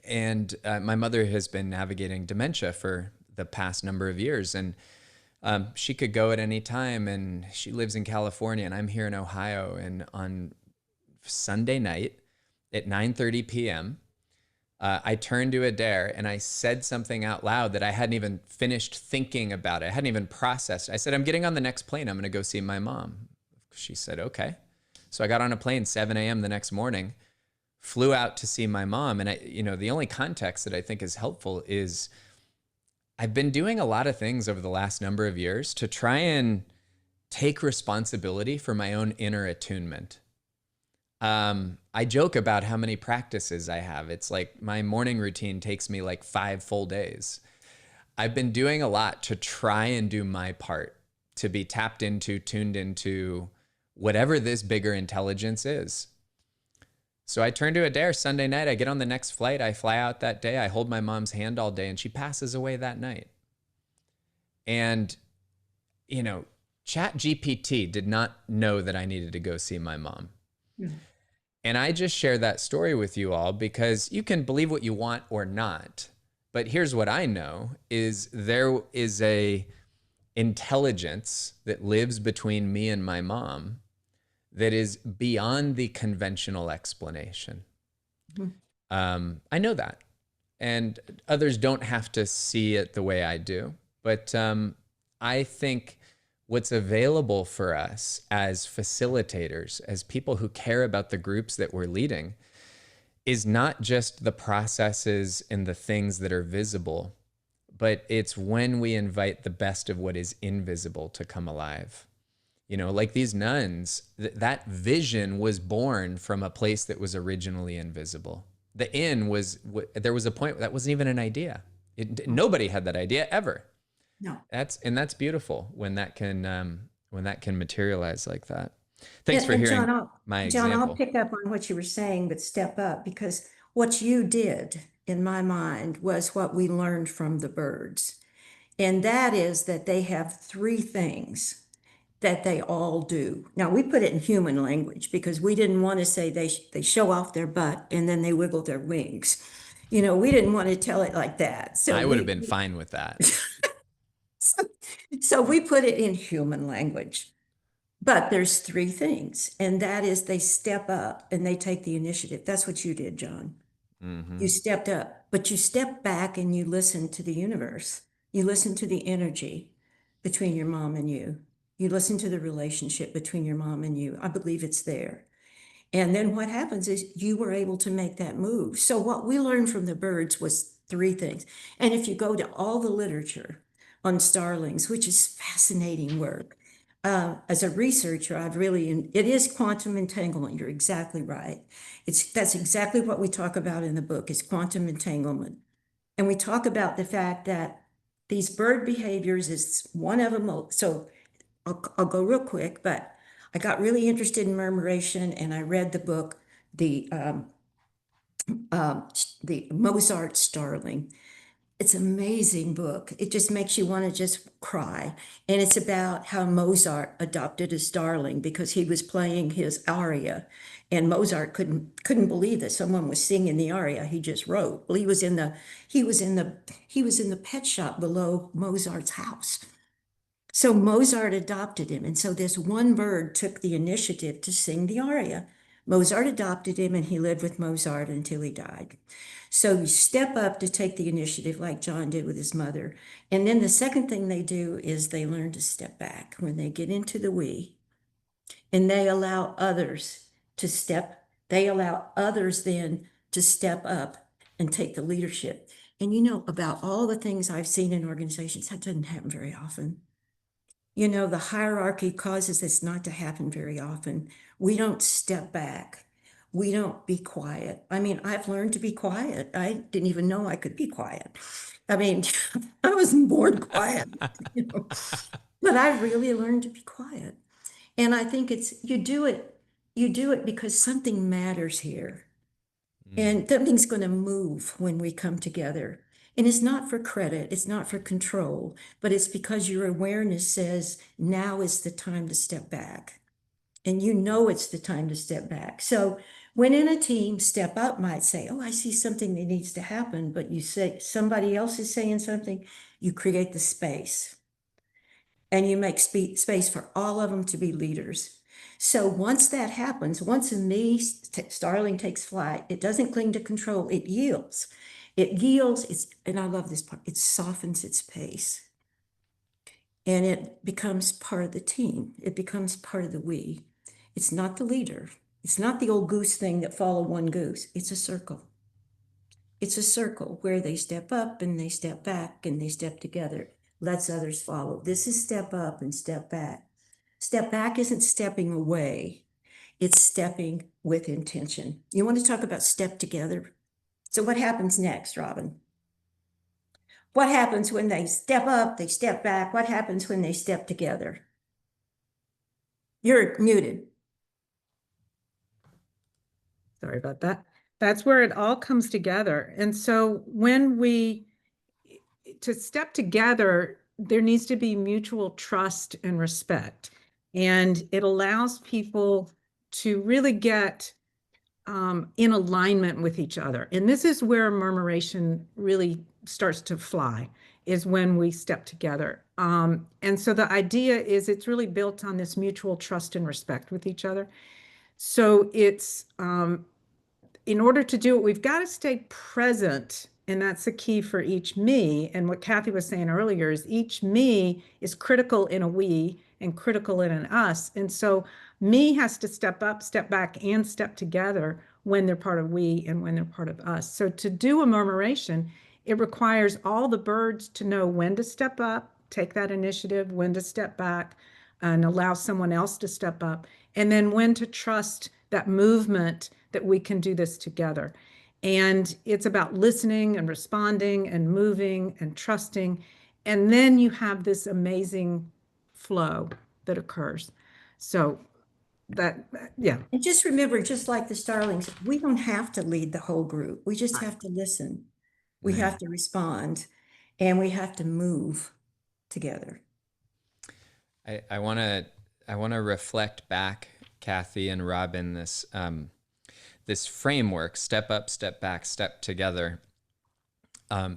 and my mother has been navigating dementia for the past number of years, and she could go at any time, and she lives in California, and I'm here in Ohio. And on Sunday night at 9:30 p.m., I turned to Adair and I said something out loud that I hadn't even finished thinking about it. I hadn't even processed. I said, I'm getting on the next plane. I'm going to go see my mom. She said, okay. So I got on a plane 7 a.m. the next morning, flew out to see my mom. And the only context that I think is helpful is I've been doing a lot of things over the last number of years to try and take responsibility for my own inner attunement. I joke about how many practices I have. It's like my morning routine takes me like 5 full days. I've been doing a lot to try and do my part, to be tapped into, tuned into whatever this bigger intelligence is. So I turn to Adair Sunday night. I get on the next flight. I fly out that day. I hold my mom's hand all day, and she passes away that night. And, ChatGPT did not know that I needed to go see my mom. Mm-hmm. And I just share that story with you all because you can believe what you want or not. But here's what I know is there is a intelligence that lives between me and my mom that is beyond the conventional explanation. Mm-hmm. I know that. And others don't have to see it the way I do. But I think what's available for us as facilitators, as people who care about the groups that we're leading, is not just the processes and the things that are visible, but it's when we invite the best of what is invisible to come alive. Like these nuns, that vision was born from a place that was originally invisible. The inn there was a point that wasn't even an idea. Nobody had that idea ever. No. That's beautiful when that can materialize like that. Thanks for hearing my example. Jon, I'll pick up on what you were saying, but step up, because what you did in my mind was what we learned from the birds. And that is that they have 3 things that they all do. Now, we put it in human language because we didn't want to say they show off their butt and then they wiggle their wings. We didn't want to tell it like that. So I would have been fine with that. So we put it in human language. But there's 3 things, and that is they step up and they take the initiative. That's what you did, Jon. You stepped up, but you step back and you listen to the universe. You listen to the energy between your mom and you. You listen to the relationship between your mom and you. I believe it's there. And then what happens is you were able to make that move. So what we learned from the birds was three things. And if you go to all the literature on starlings, which is fascinating work, as a researcher, it is quantum entanglement. You're exactly right. That's exactly what we talk about in the book is quantum entanglement. And we talk about the fact that these bird behaviors is one of them. So I'll go real quick, but I got really interested in murmuration and I read the book, the Mozart Starling. It's an amazing book. It just makes you want to just cry. And it's about how Mozart adopted a starling because he was playing his aria. And Mozart couldn't believe that someone was singing the aria he just wrote. Well, he was in the pet shop below Mozart's house. So Mozart adopted him. And so this one bird took the initiative to sing the aria. Mozart adopted him and he lived with Mozart until he died. So you step up to take the initiative like Jon did with his mother. And then the second thing they do is they learn to step back when they get into the we. And they allow others then to step up and take the leadership. And you know, about all the things I've seen in organizations, that doesn't happen very often. You know, the hierarchy causes this not to happen very often. We don't step back. We don't be quiet. I mean, I've learned to be quiet. I didn't even know I could be quiet. I mean, I was born quiet, you know, but I really learned to be quiet. And I think you do it because something matters here. And something's going to move when we come together. And it's not for credit, it's not for control, but it's because your awareness says now is the time to step back. And you know it's the time to step back. So when in a team, step up might say, oh, I see something that needs to happen, but you say somebody else is saying something, you create the space. And you make space for all of them to be leaders. So once that happens, once a starling takes flight, it doesn't cling to control, it yields. It yields, and I love this part, it softens its pace. And it becomes part of the team. It becomes part of the we. It's not the leader. It's not the old goose thing that follow one goose. It's a circle. It's a circle where they step up and they step back and they step together. Lets others follow. This is step up and step back. Step back isn't stepping away. It's stepping with intention. You want to talk about step together? So what happens next, Robin? What happens when they step up, they step back? What happens when they step together? You're muted. Sorry about that. That's where it all comes together. And so to step together, there needs to be mutual trust and respect. And it allows people to really get in alignment with each other. And this is where murmuration really starts to fly, is when we step together. And so the idea is it's really built on this mutual trust and respect with each other. So it's, in order to do it, we've got to stay present. And that's the key for each me. And what Kathy was saying earlier is each me is critical in a we and critical in an us. And so me has to step up, step back, and step together when they're part of we and when they're part of us. So to do a murmuration, it requires all the birds to know when to step up, take that initiative, when to step back, and allow someone else to step up, and then when to trust that movement that we can do this together. And it's about listening and responding and moving and trusting. And then you have this amazing flow that occurs. So yeah. And just remember, just like the starlings, we don't have to lead the whole group. We just have to listen. We have to respond and we have to move together. I want to reflect back, Kathy and Robin, this framework, step up, step back, step together,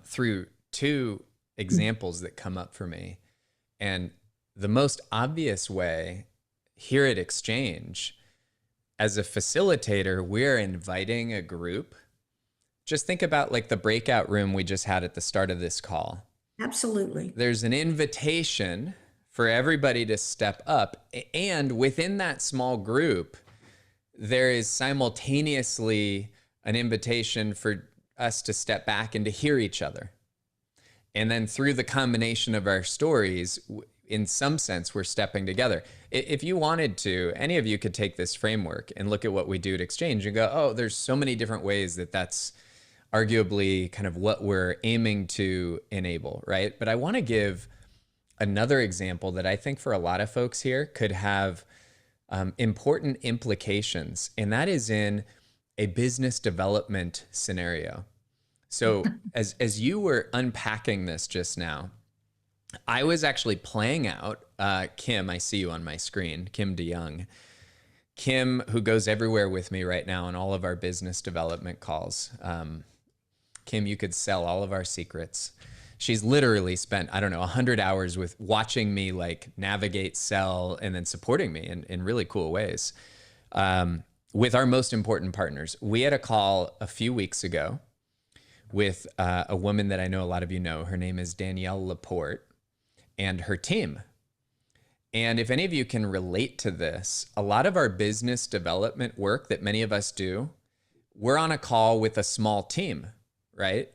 through two examples that come up for me. And the most obvious way here at Exchange, as a facilitator, we're inviting a group just think about like the breakout room we just had at the start of this call. Absolutely. There's an invitation for everybody to step up. And within that small group, there is simultaneously an invitation for us to step back and to hear each other. And then through the combination of our stories, in some sense, we're stepping together. If you wanted to, any of you could take this framework and look at what we do at Exchange and go, oh, there's so many different ways that that's arguably kind of what we're aiming to enable, right? But I want to give another example that I think for a lot of folks here could have important implications, and that is in a business development scenario. So as you were unpacking this just now, I was actually playing out Kim, I see you on my screen, Kim DeYoung. Kim, who goes everywhere with me right now on all of our business development calls. Kim, you could sell all of our secrets. She's literally spent, I don't know, 100 hours with watching me like navigate, sell, and then supporting me in really cool ways with our most important partners. We had a call a few weeks ago with a woman that I know a lot of you know. Her name is Danielle Laporte and her team. And if any of you can relate to this, a lot of our business development work that many of us do, we're on a call with a small team, right?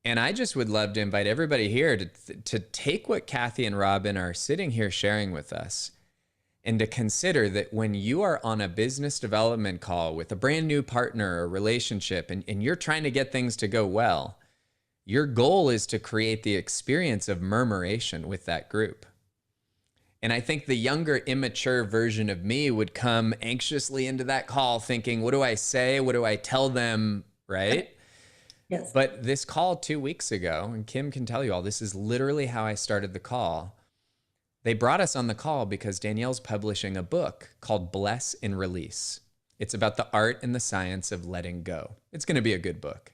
And I just would love to invite everybody here to take what Kathy and Robin are sitting here sharing with us and to consider that when you are on a business development call with a brand new partner or relationship and you're trying to get things to go well, your goal is to create the experience of murmuration with that group. And I think the younger, immature version of me would come anxiously into that call thinking, what do I say? What do I tell them? Right? Yes. But this call 2 weeks ago, and Kim can tell you all, this is literally how I started the call. They brought us on the call because Danielle's publishing a book called Bless and Release. It's about the art and the science of letting go. It's going to be a good book.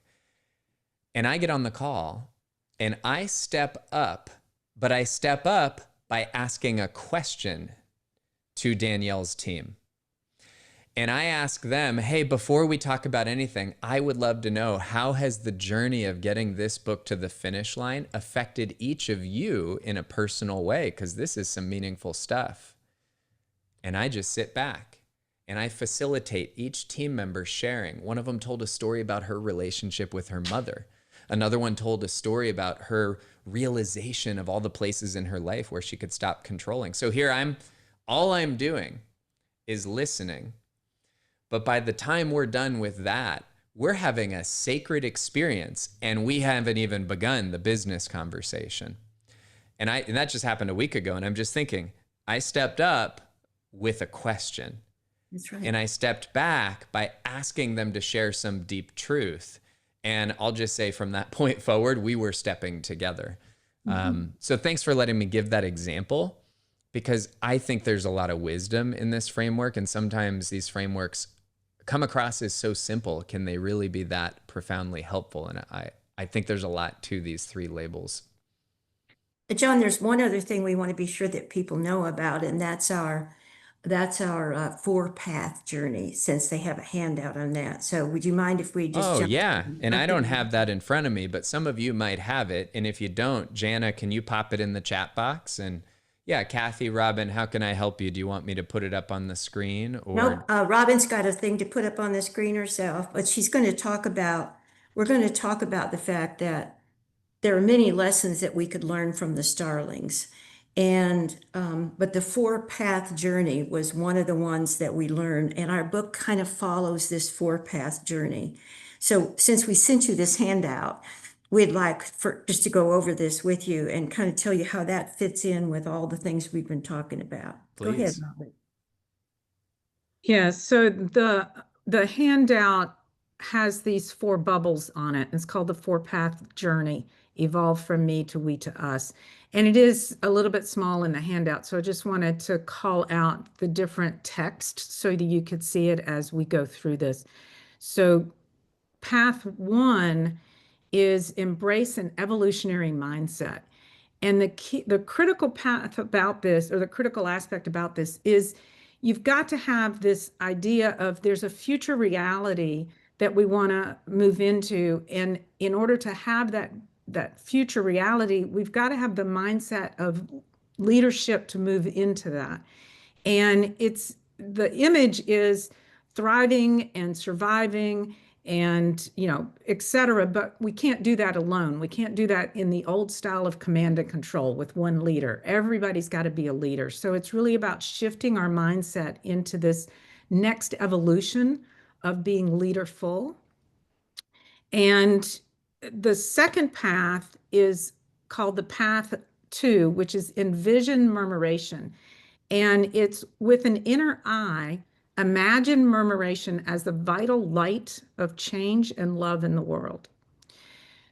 And I get on the call and I step up, but I step up by asking a question to Danielle's team. And I ask them, hey, before we talk about anything, I would love to know, how has the journey of getting this book to the finish line affected each of you in a personal way? Because this is some meaningful stuff. And I just sit back and I facilitate each team member sharing. One of them told a story about her relationship with her mother. Another one told a story about her realization of all the places in her life where she could stop controlling. So here all I'm doing is listening. But by the time we're done with that, we're having a sacred experience and we haven't even begun the business conversation. And that just happened a week ago. And I'm just thinking, I stepped up with a question. That's right. And I stepped back by asking them to share some deep truth. And I'll just say from that point forward, we were stepping together. So thanks for letting me give that example, because I think there's a lot of wisdom in this framework. And sometimes these frameworks come across as so simple. Can they really be that profoundly helpful? And I think there's a lot to these three labels. John, there's one other thing we want to be sure that people know about, and that's our 4-path journey, since they have a handout on that. So would you mind if we just jump yeah. in? And I Okay. don't have that in front of me, but some of you might have it. And if you don't, Jana, can you pop it in the chat box? And yeah, Kathy, Robin, how can I help you? Do you want me to put it up on the screen? Or Nope, Robin's got a thing to put up on the screen herself, but we're going to talk about the fact that there are many lessons that we could learn from the starlings. And, but the 4-path journey was one of the ones that we learned, and our book kind of follows this 4-path journey. So since we sent you this handout, we'd like for just to go over this with you and kind of tell you how that fits in with all the things we've been talking about. Go ahead, Please. Robin. Yeah, so the handout has these 4 bubbles on it. It's called the 4-path journey, evolve from me to we to us. And it is a little bit small in the handout, so I just wanted to call out the different text so that you could see it as we go through this. So path 1 is embrace an evolutionary mindset. And the critical path about this, or the critical aspect about this, is you've got to have this idea of there's a future reality that we want to move into. And in order to have that future reality, we've got to have the mindset of leadership to move into that. And the image is thriving and surviving and, et cetera. But we can't do that alone. We can't do that in the old style of command and control with one leader. Everybody's got to be a leader. So it's really about shifting our mindset into this next evolution of being leaderful. And the second path is called the path 2, which is envision murmuration. And it's with an inner eye, imagine murmuration as the vital light of change and love in the world.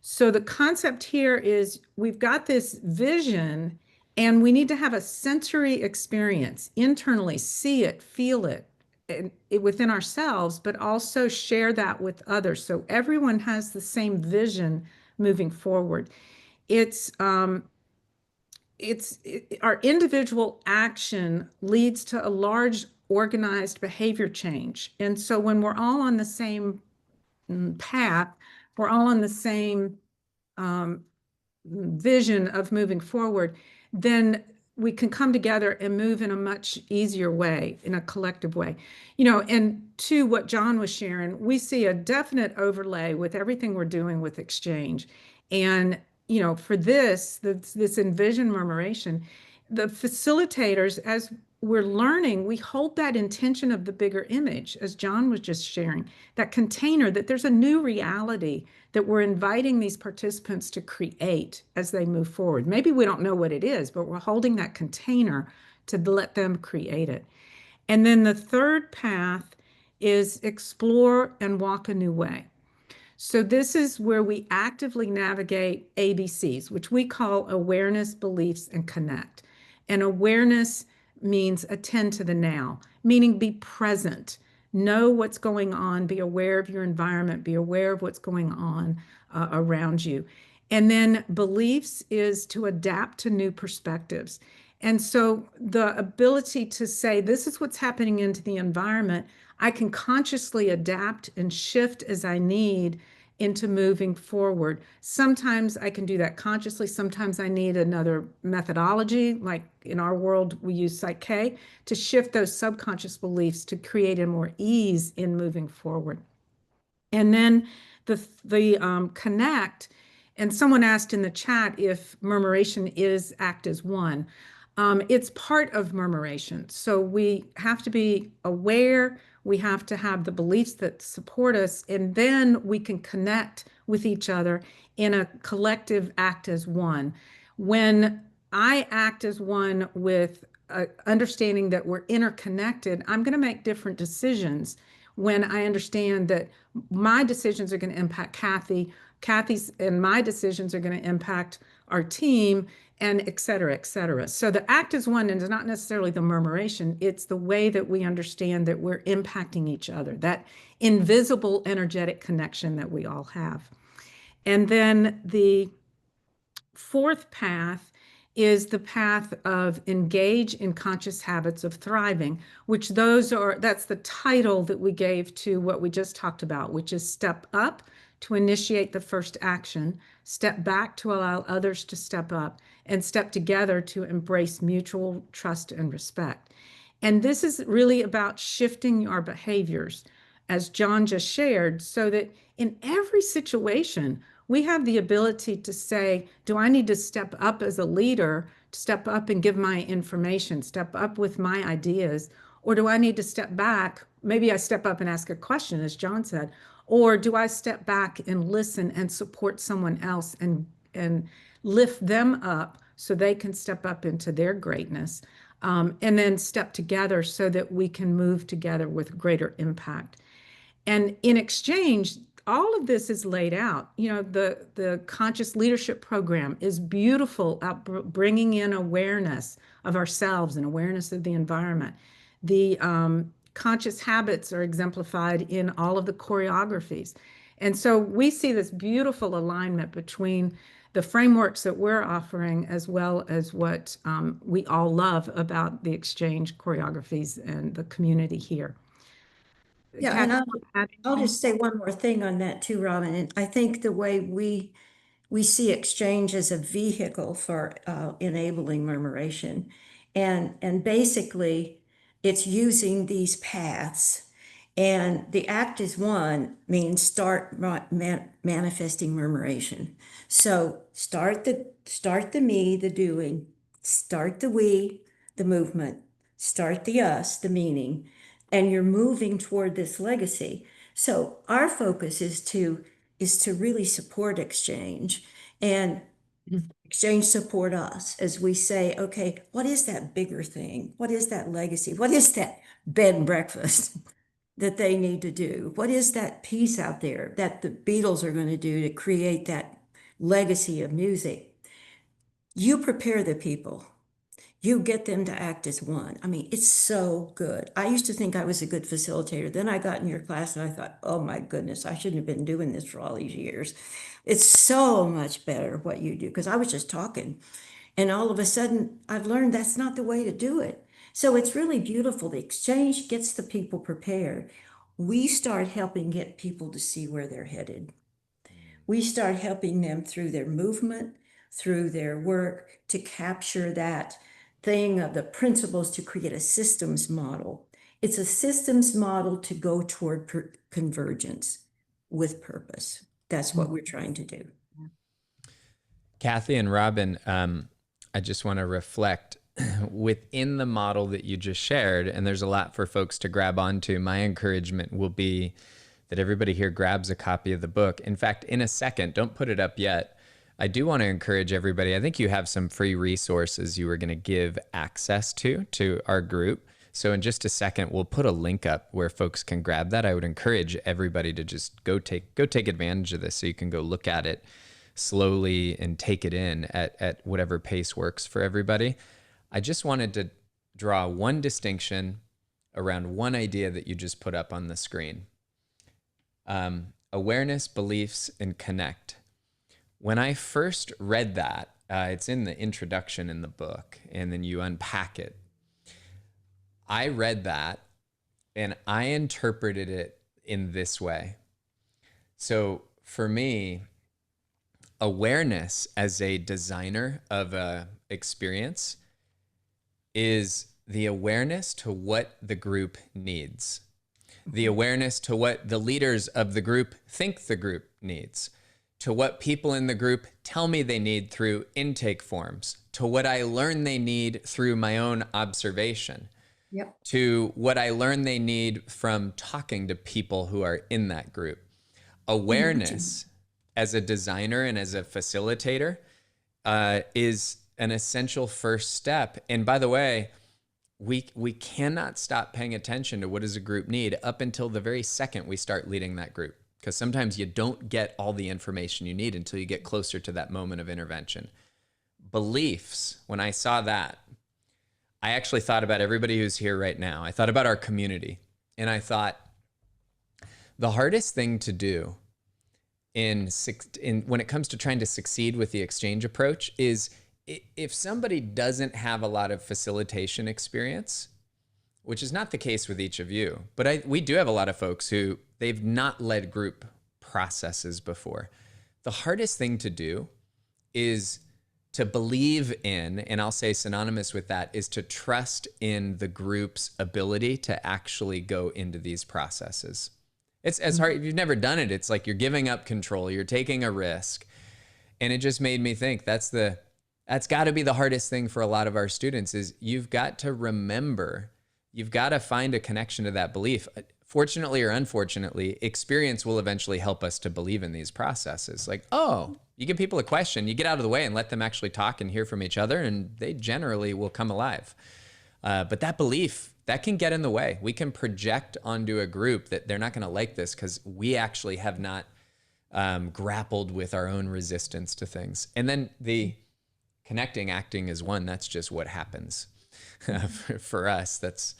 So the concept here is we've got this vision and we need to have a sensory experience internally, see it, feel it, within ourselves, but also share that with others. So everyone has the same vision moving forward. Our individual action leads to a large organized behavior change. And so when we're all on the same path, we're all on the same vision of moving forward, then we can come together and move in a much easier way, in a collective way. And to what Jon was sharing, we see a definite overlay with everything we're doing with Exchange. And, for this envision murmuration, the facilitators, as we're learning, we hold that intention of the bigger image, as Jon was just sharing, that container, that there's a new reality that we're inviting these participants to create as they move forward. Maybe we don't know what it is, but we're holding that container to let them create it. And then the third path is explore and walk a new way. So this is where we actively navigate ABCs, which we call awareness, beliefs, and connect. And awareness means attend to the now, meaning be present, know what's going on, be aware of your environment, be aware of what's going on around you. And then beliefs is to adapt to new perspectives. And so the ability to say, this is what's happening into the environment, I can consciously adapt and shift as I need into moving forward. Sometimes I can do that consciously. Sometimes I need another methodology, like in our world, we use Psych-K, to shift those subconscious beliefs to create a more ease in moving forward. And then the connect, and someone asked in the chat if murmuration is act as one. It's part of murmuration. So we have to be aware, we have to have the beliefs that support us, and then we can connect with each other in a collective act as one. When I act as one with understanding that we're interconnected, I'm going to make different decisions when I understand that my decisions are going to impact Kathy's and my decisions are going to impact our team, and et cetera, et cetera. So the act as one is not necessarily the murmuration, it's the way that we understand that we're impacting each other, that invisible energetic connection that we all have. And then the fourth path is the path of engage in conscious habits of thriving, which that's the title that we gave to what we just talked about, which is step up to initiate the first action, step back to allow others to step up, and step together to embrace mutual trust and respect. And this is really about shifting our behaviors, as Jon just shared, so that in every situation, we have the ability to say, do I need to step up as a leader, step up and give my information, step up with my ideas, or do I need to step back? Maybe I step up and ask a question, as Jon said, or do I step back and listen and support someone else and lift them up so they can step up into their greatness, and then step together so that we can move together with greater impact. And in Exchange, all of this is laid out. The conscious leadership program is beautiful at bringing in awareness of ourselves and awareness of the environment. The conscious habits are exemplified in all of the choreographies. And so we see this beautiful alignment between the frameworks that we're offering as well as what we all love about the Exchange choreographies and the community here. Yeah, and I'll Kathy? just say one more thing on that too, Robin. And I think the way we see exchange as a vehicle for enabling murmuration, and basically it's using these paths. And the act is one means start manifesting murmuration. So start the me, the doing, start the we, the movement, start the us, the meaning, and you're moving toward this legacy. So our focus is to really support exchange and exchange support us as we say, okay, what is that bigger thing? What is that legacy? What is that bed and breakfast that they need to do? What is that piece out there that the Beatles are going to do to create that legacy of music? You prepare the people. You get them to act as one. I mean, it's so good. I used to think I was a good facilitator. Then I got in your class and I thought, oh my goodness, I shouldn't have been doing this for all these years. It's so much better what you do, because I was just talking. And all of a sudden, I've learned that's not the way to do it. So it's really beautiful. The exchange gets the people prepared. We start helping get people to see where they're headed. We start helping them through their movement, through their work, to capture that thing of the principles to create a systems model. It's a systems model to go toward convergence with purpose. That's what we're trying to do. Kathy and Robin, I just want to reflect within the model that you just shared, and there's a lot for folks to grab onto. My encouragement will be that everybody here grabs a copy of the book. In fact, in a second, don't put it up yet. I do want to encourage everybody. I think you have some free resources you were going to give access to our group. So in just a second, we'll put a link up where folks can grab that. I would encourage everybody to just go take advantage of this so you can go look at it slowly and take it in at whatever pace works for everybody. I just wanted to draw one distinction around one idea that you just put up on the screen. Awareness, beliefs, and connect. When I first read that, it's in the introduction in the book, and then you unpack it. I read that and I interpreted it in this way. So for me, awareness as a designer of a experience is the awareness to what the group needs, the awareness to what the leaders of the group think the group needs, to what people in the group tell me they need through intake forms, to what I learn they need through my own observation, to what I learn they need from talking to people who are in that group. Awareness as a designer and as a facilitator is an essential first step. And by the way, we cannot stop paying attention to what does a group need up until the very second we start leading that group. Because sometimes you don't get all the information you need until you get closer to that moment of intervention. Beliefs, when I saw that, I actually thought about everybody who's here right now. I thought about our community. And I thought, the hardest thing to do when it comes to trying to succeed with the exchange approach is if somebody doesn't have a lot of facilitation experience, which is not the case with each of you, but we do have a lot of folks who they've not led group processes before. The hardest thing to do is to believe in, and I'll say synonymous with that, is to trust in the group's ability to actually go into these processes. It's as hard, if you've never done it, it's like you're giving up control, you're taking a risk. And it just made me think that's got to be the hardest thing for a lot of our students is you've got to remember, you've got to find a connection to that belief. Fortunately or unfortunately, experience will eventually help us to believe in these processes. Like, oh, you give people a question, you get out of the way and let them actually talk and hear from each other, and they generally will come alive. But that belief, that can get in the way. We can project onto a group that they're not going to like this because we actually have not grappled with our own resistance to things. And then the connecting, acting is one. That's just what happens for us. That's,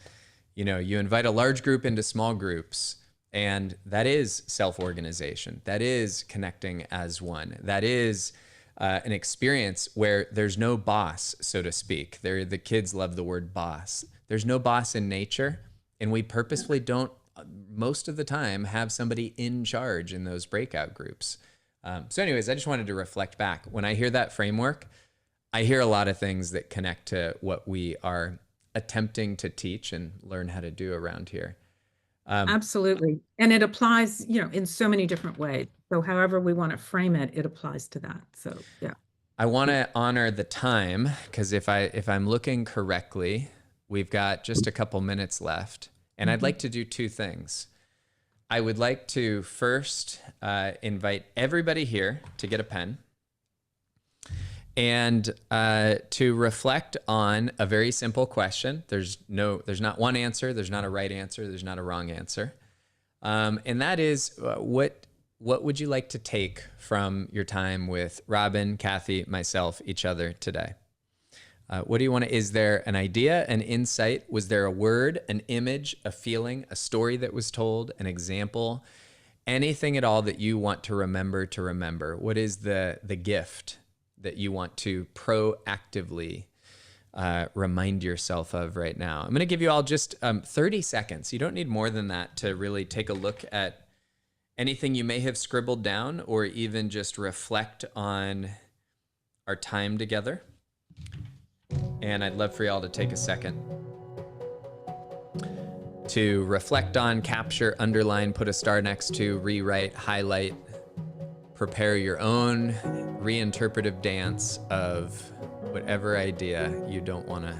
you invite a large group into small groups, and that is self-organization. That is connecting as one. That is an experience where there's no boss, so to speak. The kids love the word boss. There's no boss in nature, and we purposefully don't most of the time have somebody in charge in those breakout groups. So anyways, I just wanted to reflect back. When I hear that framework, I hear a lot of things that connect to what we are attempting to teach and learn how to do around here. Absolutely. And it applies, in so many different ways. So however we want to frame it, it applies to that. So, yeah. I want to honor the time because if I'm looking correctly, we've got just a couple minutes left, and I'd like to do two things. I would like to first invite everybody here to get a pen and to reflect on a very simple question. There's not one answer. There's not a right answer. There's not a wrong answer. And that is, what would you like to take from your time with Robin, Kathy, myself, each other today? What do you want to, is there an idea, an insight? Was there a word, an image, a feeling, a story that was told, an example, anything at all that you want to remember? What is the gift that you want to proactively remind yourself of right now? I'm going to give you all just 30 seconds. You don't need more than that to really take a look at anything you may have scribbled down or even just reflect on our time together. And I'd love for y'all to take a second to reflect on, capture, underline, put a star next to, rewrite, highlight, prepare your own reinterpretive dance of whatever idea you don't want to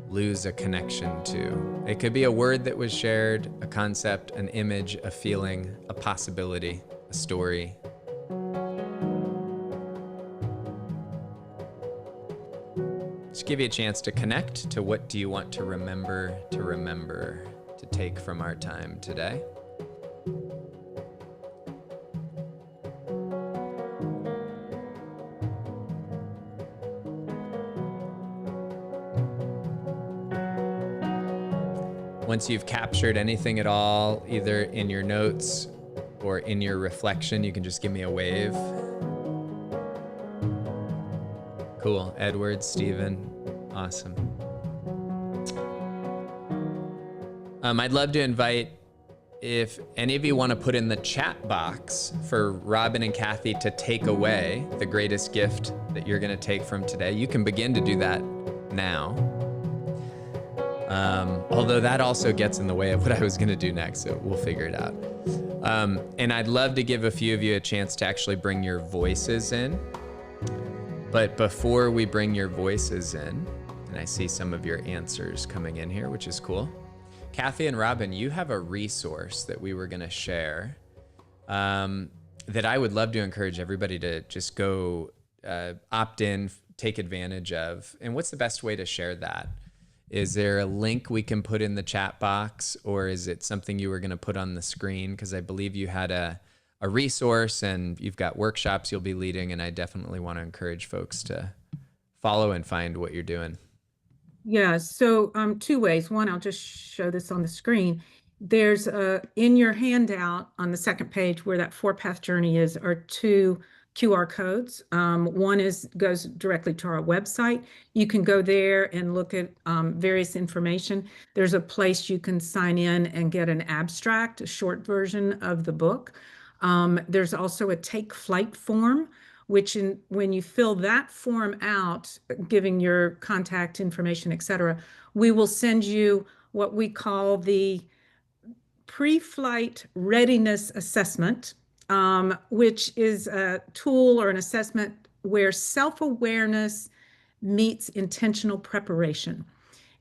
lose a connection to. It could be a word that was shared, a concept, an image, a feeling, a possibility, a story. Just give you a chance to connect to what do you want to remember to take from our time today. Once you've captured anything at all, either in your notes or in your reflection, you can just give me a wave. Cool. Edward, Stephen, awesome. I'd love to invite, if any of you want to put in the chat box for Robin and Kathy to take away the greatest gift that you're going to take from today, you can begin to do that now. Although that also gets in the way of what I was going to do next, so we'll figure it out. And I'd love to give a few of you a chance to actually bring your voices in. But before we bring your voices in, and I see some of your answers coming in here, which is cool. Kathy and Robin, you have a resource that we were going to share that I would love to encourage everybody to just go opt in, take advantage of. And what's the best way to share that? Is there a link we can put in the chat box, or is it something you were going to put on the screen? Because I believe you had a resource and you've got workshops you'll be leading, and I definitely want to encourage folks to follow and find what you're doing. Yeah, so two ways. One, I'll just show this on the screen. There's in your handout on the second page where that 4-path journey is are 2 QR codes. One goes directly to our website. You can go there and look at various information. There's a place you can sign in and get an abstract, a short version of the book. There's also a take flight form, which when you fill that form out, giving your contact information, et cetera, we will send you what we call the pre-flight readiness assessment, which is a tool or an assessment where self-awareness meets intentional preparation.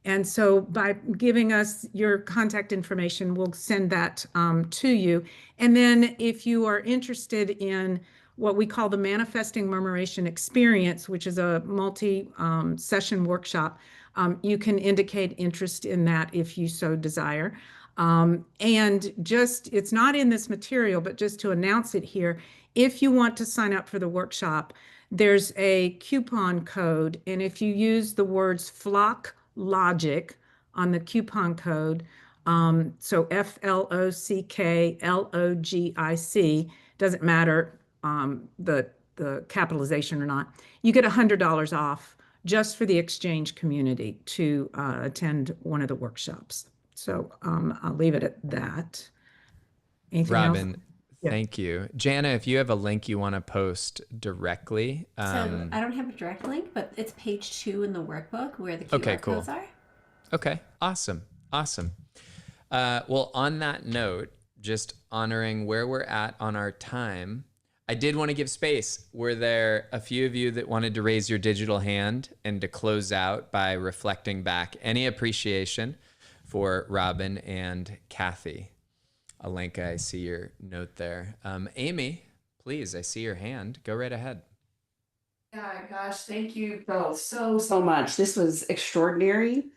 And so by giving us your contact information, we'll send that to you. And then if you are interested in what we call the Manifesting Murmuration Experience, which is a multi-session workshop, you can indicate interest in that if you so desire. And just, it's not in this material, but just to announce it here, if you want to sign up for the workshop, there's a coupon code. And if you use the words flock logic on the coupon code, so FLOCKLOGIC, doesn't matter the capitalization or not, you get $100 off just for the Exchange community to attend one of the workshops. So I'll leave it at that. Anything else? Robin, Yeah. thank you. Jana, if you have a link you want to post directly. So I don't have a direct link, but it's page 2 in the workbook where the QR codes are. Okay, awesome. Well, on that note, just honoring where we're at on our time, I did want to give space. Were there a few of you that wanted to raise your digital hand and to close out by reflecting back any appreciation for Robin and Kathy? Alenka, I see your note there. Amy, please, I see your hand. Go right ahead. Yeah, gosh, thank you both so much. This was extraordinary.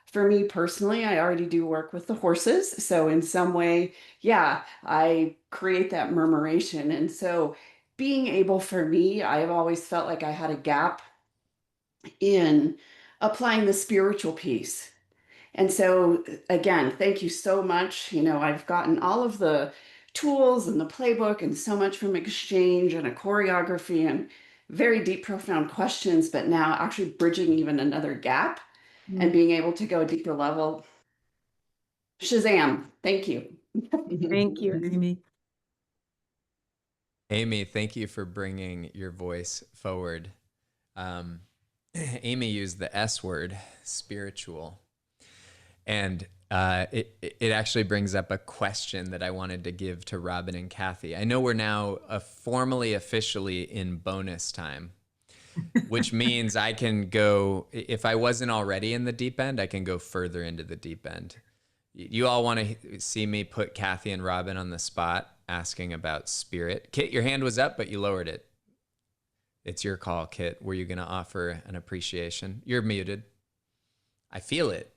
For me personally, I already do work with the horses. So in some way, yeah, I create that murmuration. And so being able for me, I have always felt like I had a gap in applying the spiritual piece. And so again, thank you so much. You know, I've gotten all of the tools and the playbook and so much from Exchange and a choreography and very deep, profound questions, but now actually bridging even another gap and being able to go a deeper level. Shazam. Thank you. Thank you, Amy. Amy, thank you for bringing your voice forward. Amy used the S word, spiritual. And it actually brings up a question that I wanted to give to Robin and Kathy. I know we're now formally, officially in bonus time, which means I can go, if I wasn't already in the deep end, I can go further into the deep end. You all want to see me put Kathy and Robin on the spot asking about spirit. Kit, your hand was up, but you lowered it. It's your call, Kit. Were you going to offer an appreciation? You're muted. I feel it,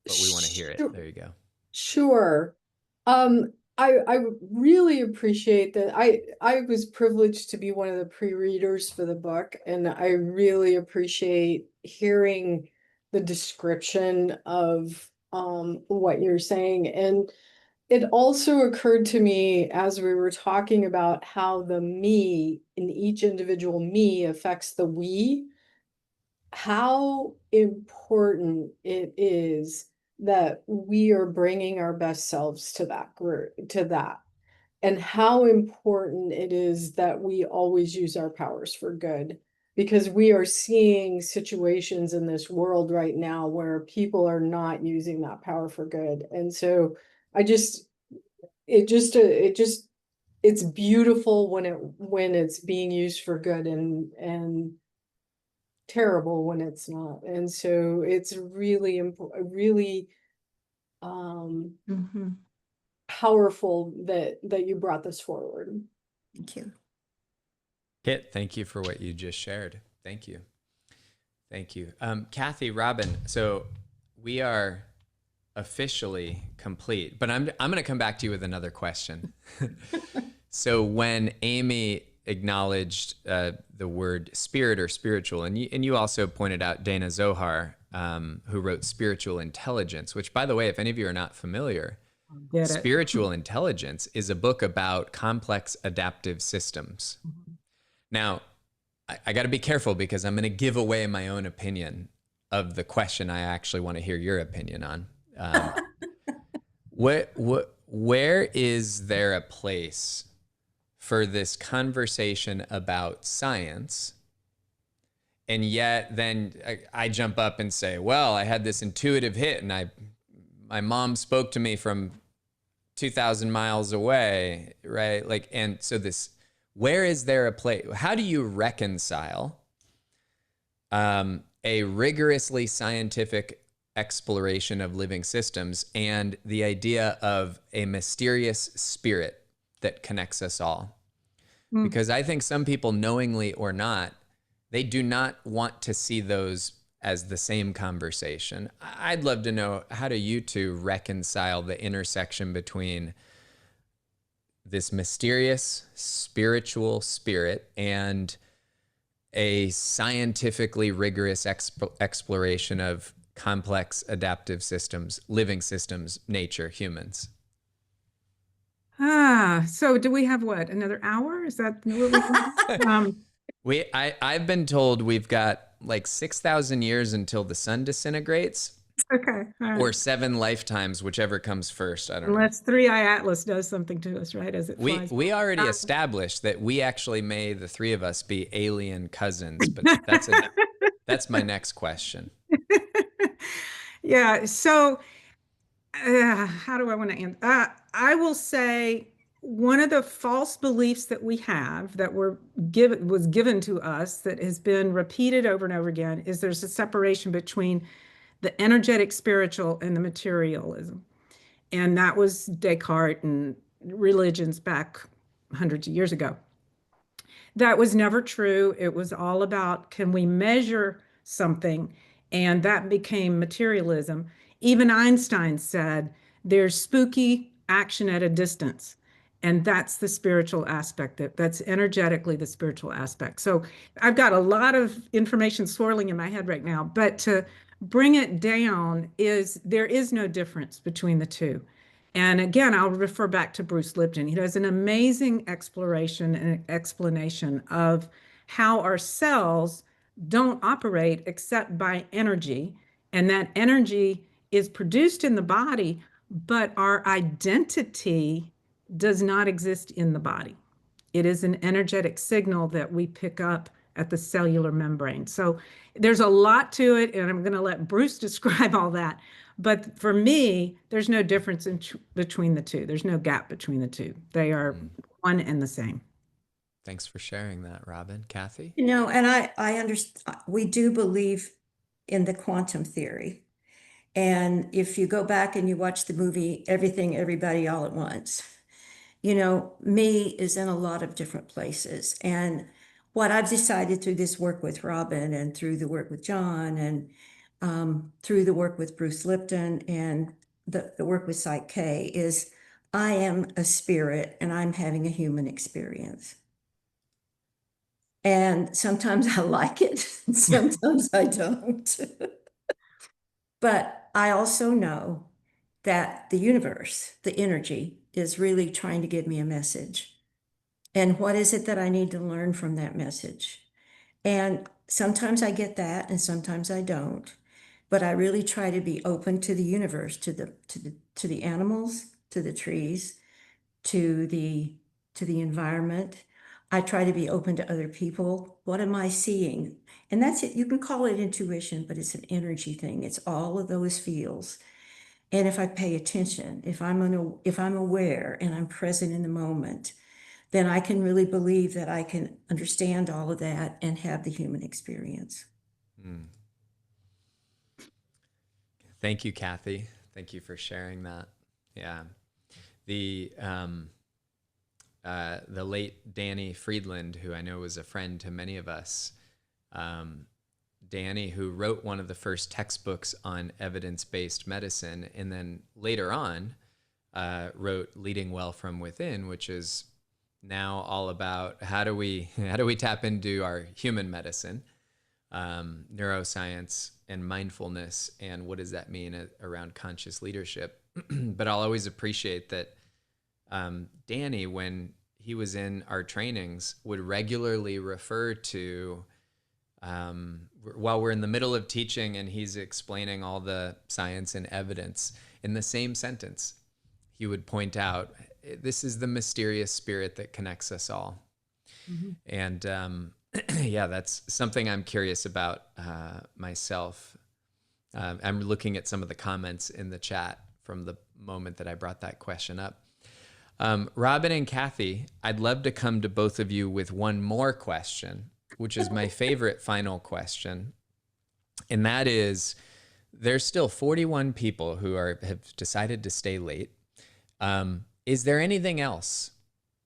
but we want to hear it. There you go. Sure. I really appreciate that. I was privileged to be one of the pre-readers for the book, and I really appreciate hearing the description of what you're saying. And it also occurred to me as we were talking about how the me in each individual me affects the we, how important it is that we are bringing our best selves to that group, to that, and how important it is that we always use our powers for good, because we are seeing situations in this world right now where people are not using that power for good. And so it's beautiful when it's being used for good, and terrible when it's not. And so it's really really powerful that you brought this forward. Thank you. Kit, thank you for what you just shared. Thank you. Kathy, Robin, so we are officially complete, but I'm going to come back to you with another question. So when Amy acknowledged the word spirit or spiritual, and you also pointed out Dana Zohar, who wrote Spiritual Intelligence, which, by the way, if any of you are not familiar, Spiritual Intelligence is a book about complex adaptive systems. Now, I got to be careful because I'm going to give away my own opinion of the question I actually want to hear your opinion on. Where is there a place for this conversation about science? And yet then I jump up and say, well, I had this intuitive hit and my mom spoke to me from 2,000 miles away, right? Like, and so where is there a place? How do you reconcile a rigorously scientific exploration of living systems and the idea of a mysterious spirit that connects us all? Because I think some people, knowingly or not, they do not want to see those as the same conversation. I'd love to know, how do you two reconcile the intersection between this mysterious spiritual spirit and a scientifically rigorous exploration of complex adaptive systems, living systems, nature, humans? So do we have what, another hour? Is that what I've been told we've got like 6,000 years until the sun disintegrates. Okay. All right. Or 7 lifetimes, whichever comes first. I don't know. Unless Three Eye Atlas does something to us, right? As it flies. We already established that we actually may, the 3 of us, be alien cousins, but that's my next question. Yeah. So, how do I want to answer? I will say one of the false beliefs that we have that was given to us that has been repeated over and over again is there's a separation between the energetic spiritual and the materialism. And that was Descartes and religions back hundreds of years ago. That was never true. It was all about, can we measure something? And that became materialism. Even Einstein said there's spooky action at a distance. And that's the spiritual aspect, that's energetically the spiritual aspect. So I've got a lot of information swirling in my head right now, but to bring it down there is no difference between the two. And again, I'll refer back to Bruce Lipton. He does an amazing exploration and explanation of how our cells don't operate except by energy. And that energy is produced in the body, but our identity does not exist in the body. It is an energetic signal that we pick up at the cellular membrane. So there's a lot to it, and I'm going to let Bruce describe all that. But for me, there's no difference between the two. There's no gap between the two. They are one and the same. Thanks for sharing that, Robin. Kathy? You know, and I understand, we do believe in the quantum theory. And if you go back and you watch the movie Everything, Everybody, All at Once, you know, me is in a lot of different places. And what I've decided through this work with Robin and through the work with Jon and through the work with Bruce Lipton and the work with Psych K is I am a spirit and I'm having a human experience. And sometimes I like it, and sometimes I don't. But I also know that the universe, the energy, is really trying to give me a message. And what is it that I need to learn from that message? And sometimes I get that and sometimes I don't. But I really try to be open to the universe, to the animals, to the trees, to the environment. I try to be open to other people. What am I seeing? And that's it. You can call it intuition, but it's an energy thing. It's all of those feels. And if I pay attention, if I'm aware and I'm present in the moment, then I can really believe that I can understand all of that and have the human experience. Thank you, Kathy. Thank you for sharing that. Yeah. The late Danny Friedland, who I know was a friend to many of us, Danny, who wrote one of the first textbooks on evidence-based medicine, and then later on wrote Leading Well from Within, which is now all about how do we tap into our human medicine, neuroscience and mindfulness, and what does that mean around conscious leadership. But I'll always appreciate that Danny, when he was in our trainings, would regularly refer to, while we're in the middle of teaching and he's explaining all the science and evidence, in the same sentence, he would point out, this is the mysterious spirit that connects us all. Mm-hmm. And yeah, that's something I'm curious about myself. I'm looking at some of the comments in the chat from the moment that I brought that question up. Robin and Kathy, I'd love to come to both of you with one more question, which is my favorite final question. And that is, there's still 41 people who have decided to stay late. Is there anything else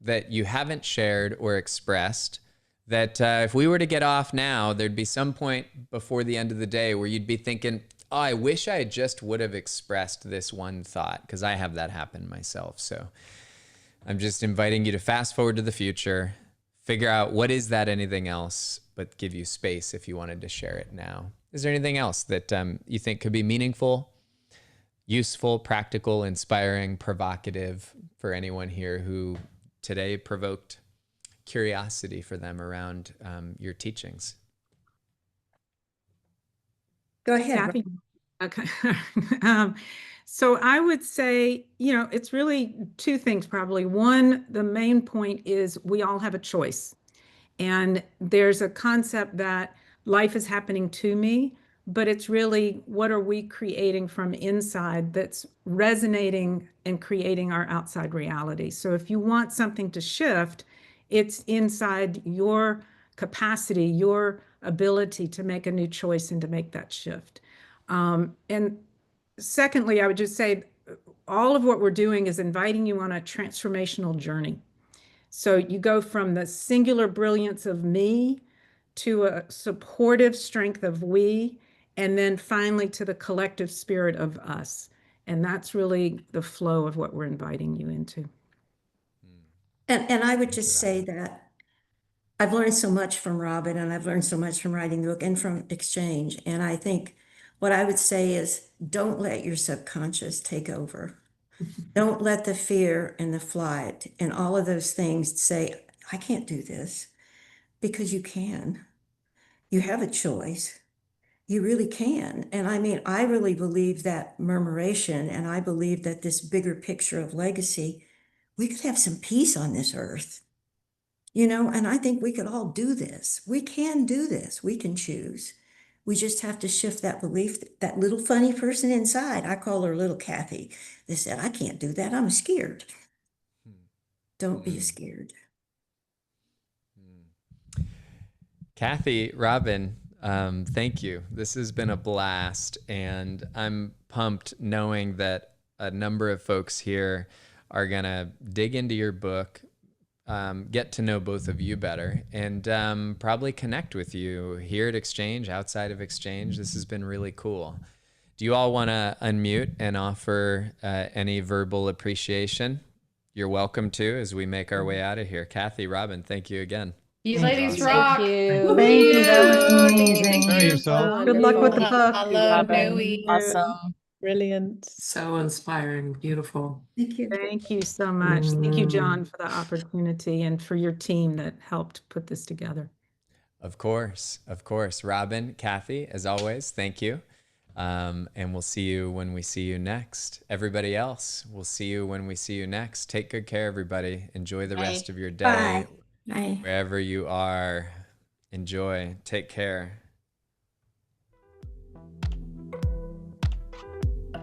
that you haven't shared or expressed that if we were to get off now, there'd be some point before the end of the day where you'd be thinking, oh, I wish I just would have expressed this one thought, because I have that happen myself. So I'm just inviting you to fast forward to the future, figure out what is that anything else, but give you space if you wanted to share it now. Is there anything else that you think could be meaningful, useful, practical, inspiring, provocative for anyone here who today provoked curiosity for them around your teachings? Go ahead. Kathy. Okay. So I would say, it's really two things probably. One, the main point is we all have a choice. And there's a concept that life is happening to me, but it's really what are we creating from inside that's resonating and creating our outside reality. So if you want something to shift, it's inside your capacity, your ability to make a new choice and to make that shift. And secondly, I would just say all of what we're doing is inviting you on a transformational journey. So you go from the singular brilliance of me to a supportive strength of we, and then finally to the collective spirit of us. And that's really the flow of what we're inviting you into. And I would just say that I've learned so much from Robin, and I've learned so much from writing the book and from Exchange. And I think what I would say is don't let your subconscious take over. Don't let the fear and the flight and all of those things say, I can't do this, because you can. You have a choice. You really can. And I mean, I really believe that murmuration, and I believe that this bigger picture of legacy, we could have some peace on this earth. And I think we could all do this. We can do this. We can choose. We just have to shift that belief, that little funny person inside. I call her little Kathy. They said, I can't do that. I'm scared. Don't be scared. Kathy, Robin, thank you. This has been a blast, and I'm pumped knowing that a number of folks here are going to dig into your book, get to know both of you better, and probably connect with you here at Exchange, outside of Exchange. This has been really cool. Do you all want to unmute and offer any verbal appreciation? You're welcome to as we make our way out of here. Kathy, Robin, thank you again. You ladies Thank rock. you. Thank you. That was Thank amazing. you. Good luck with the book. Hello, Awesome. Brilliant. So inspiring, beautiful. Thank you. Thank you so much. Thank you, John, for the opportunity and for your team that helped put this together. Of course, of course. Robin, Kathy, as always, thank you. And we'll see you when we see you next. Everybody else, we'll see you when we see you next. Take good care, everybody. Enjoy the rest of your day. Bye. Bye. Wherever you are, enjoy. Take care.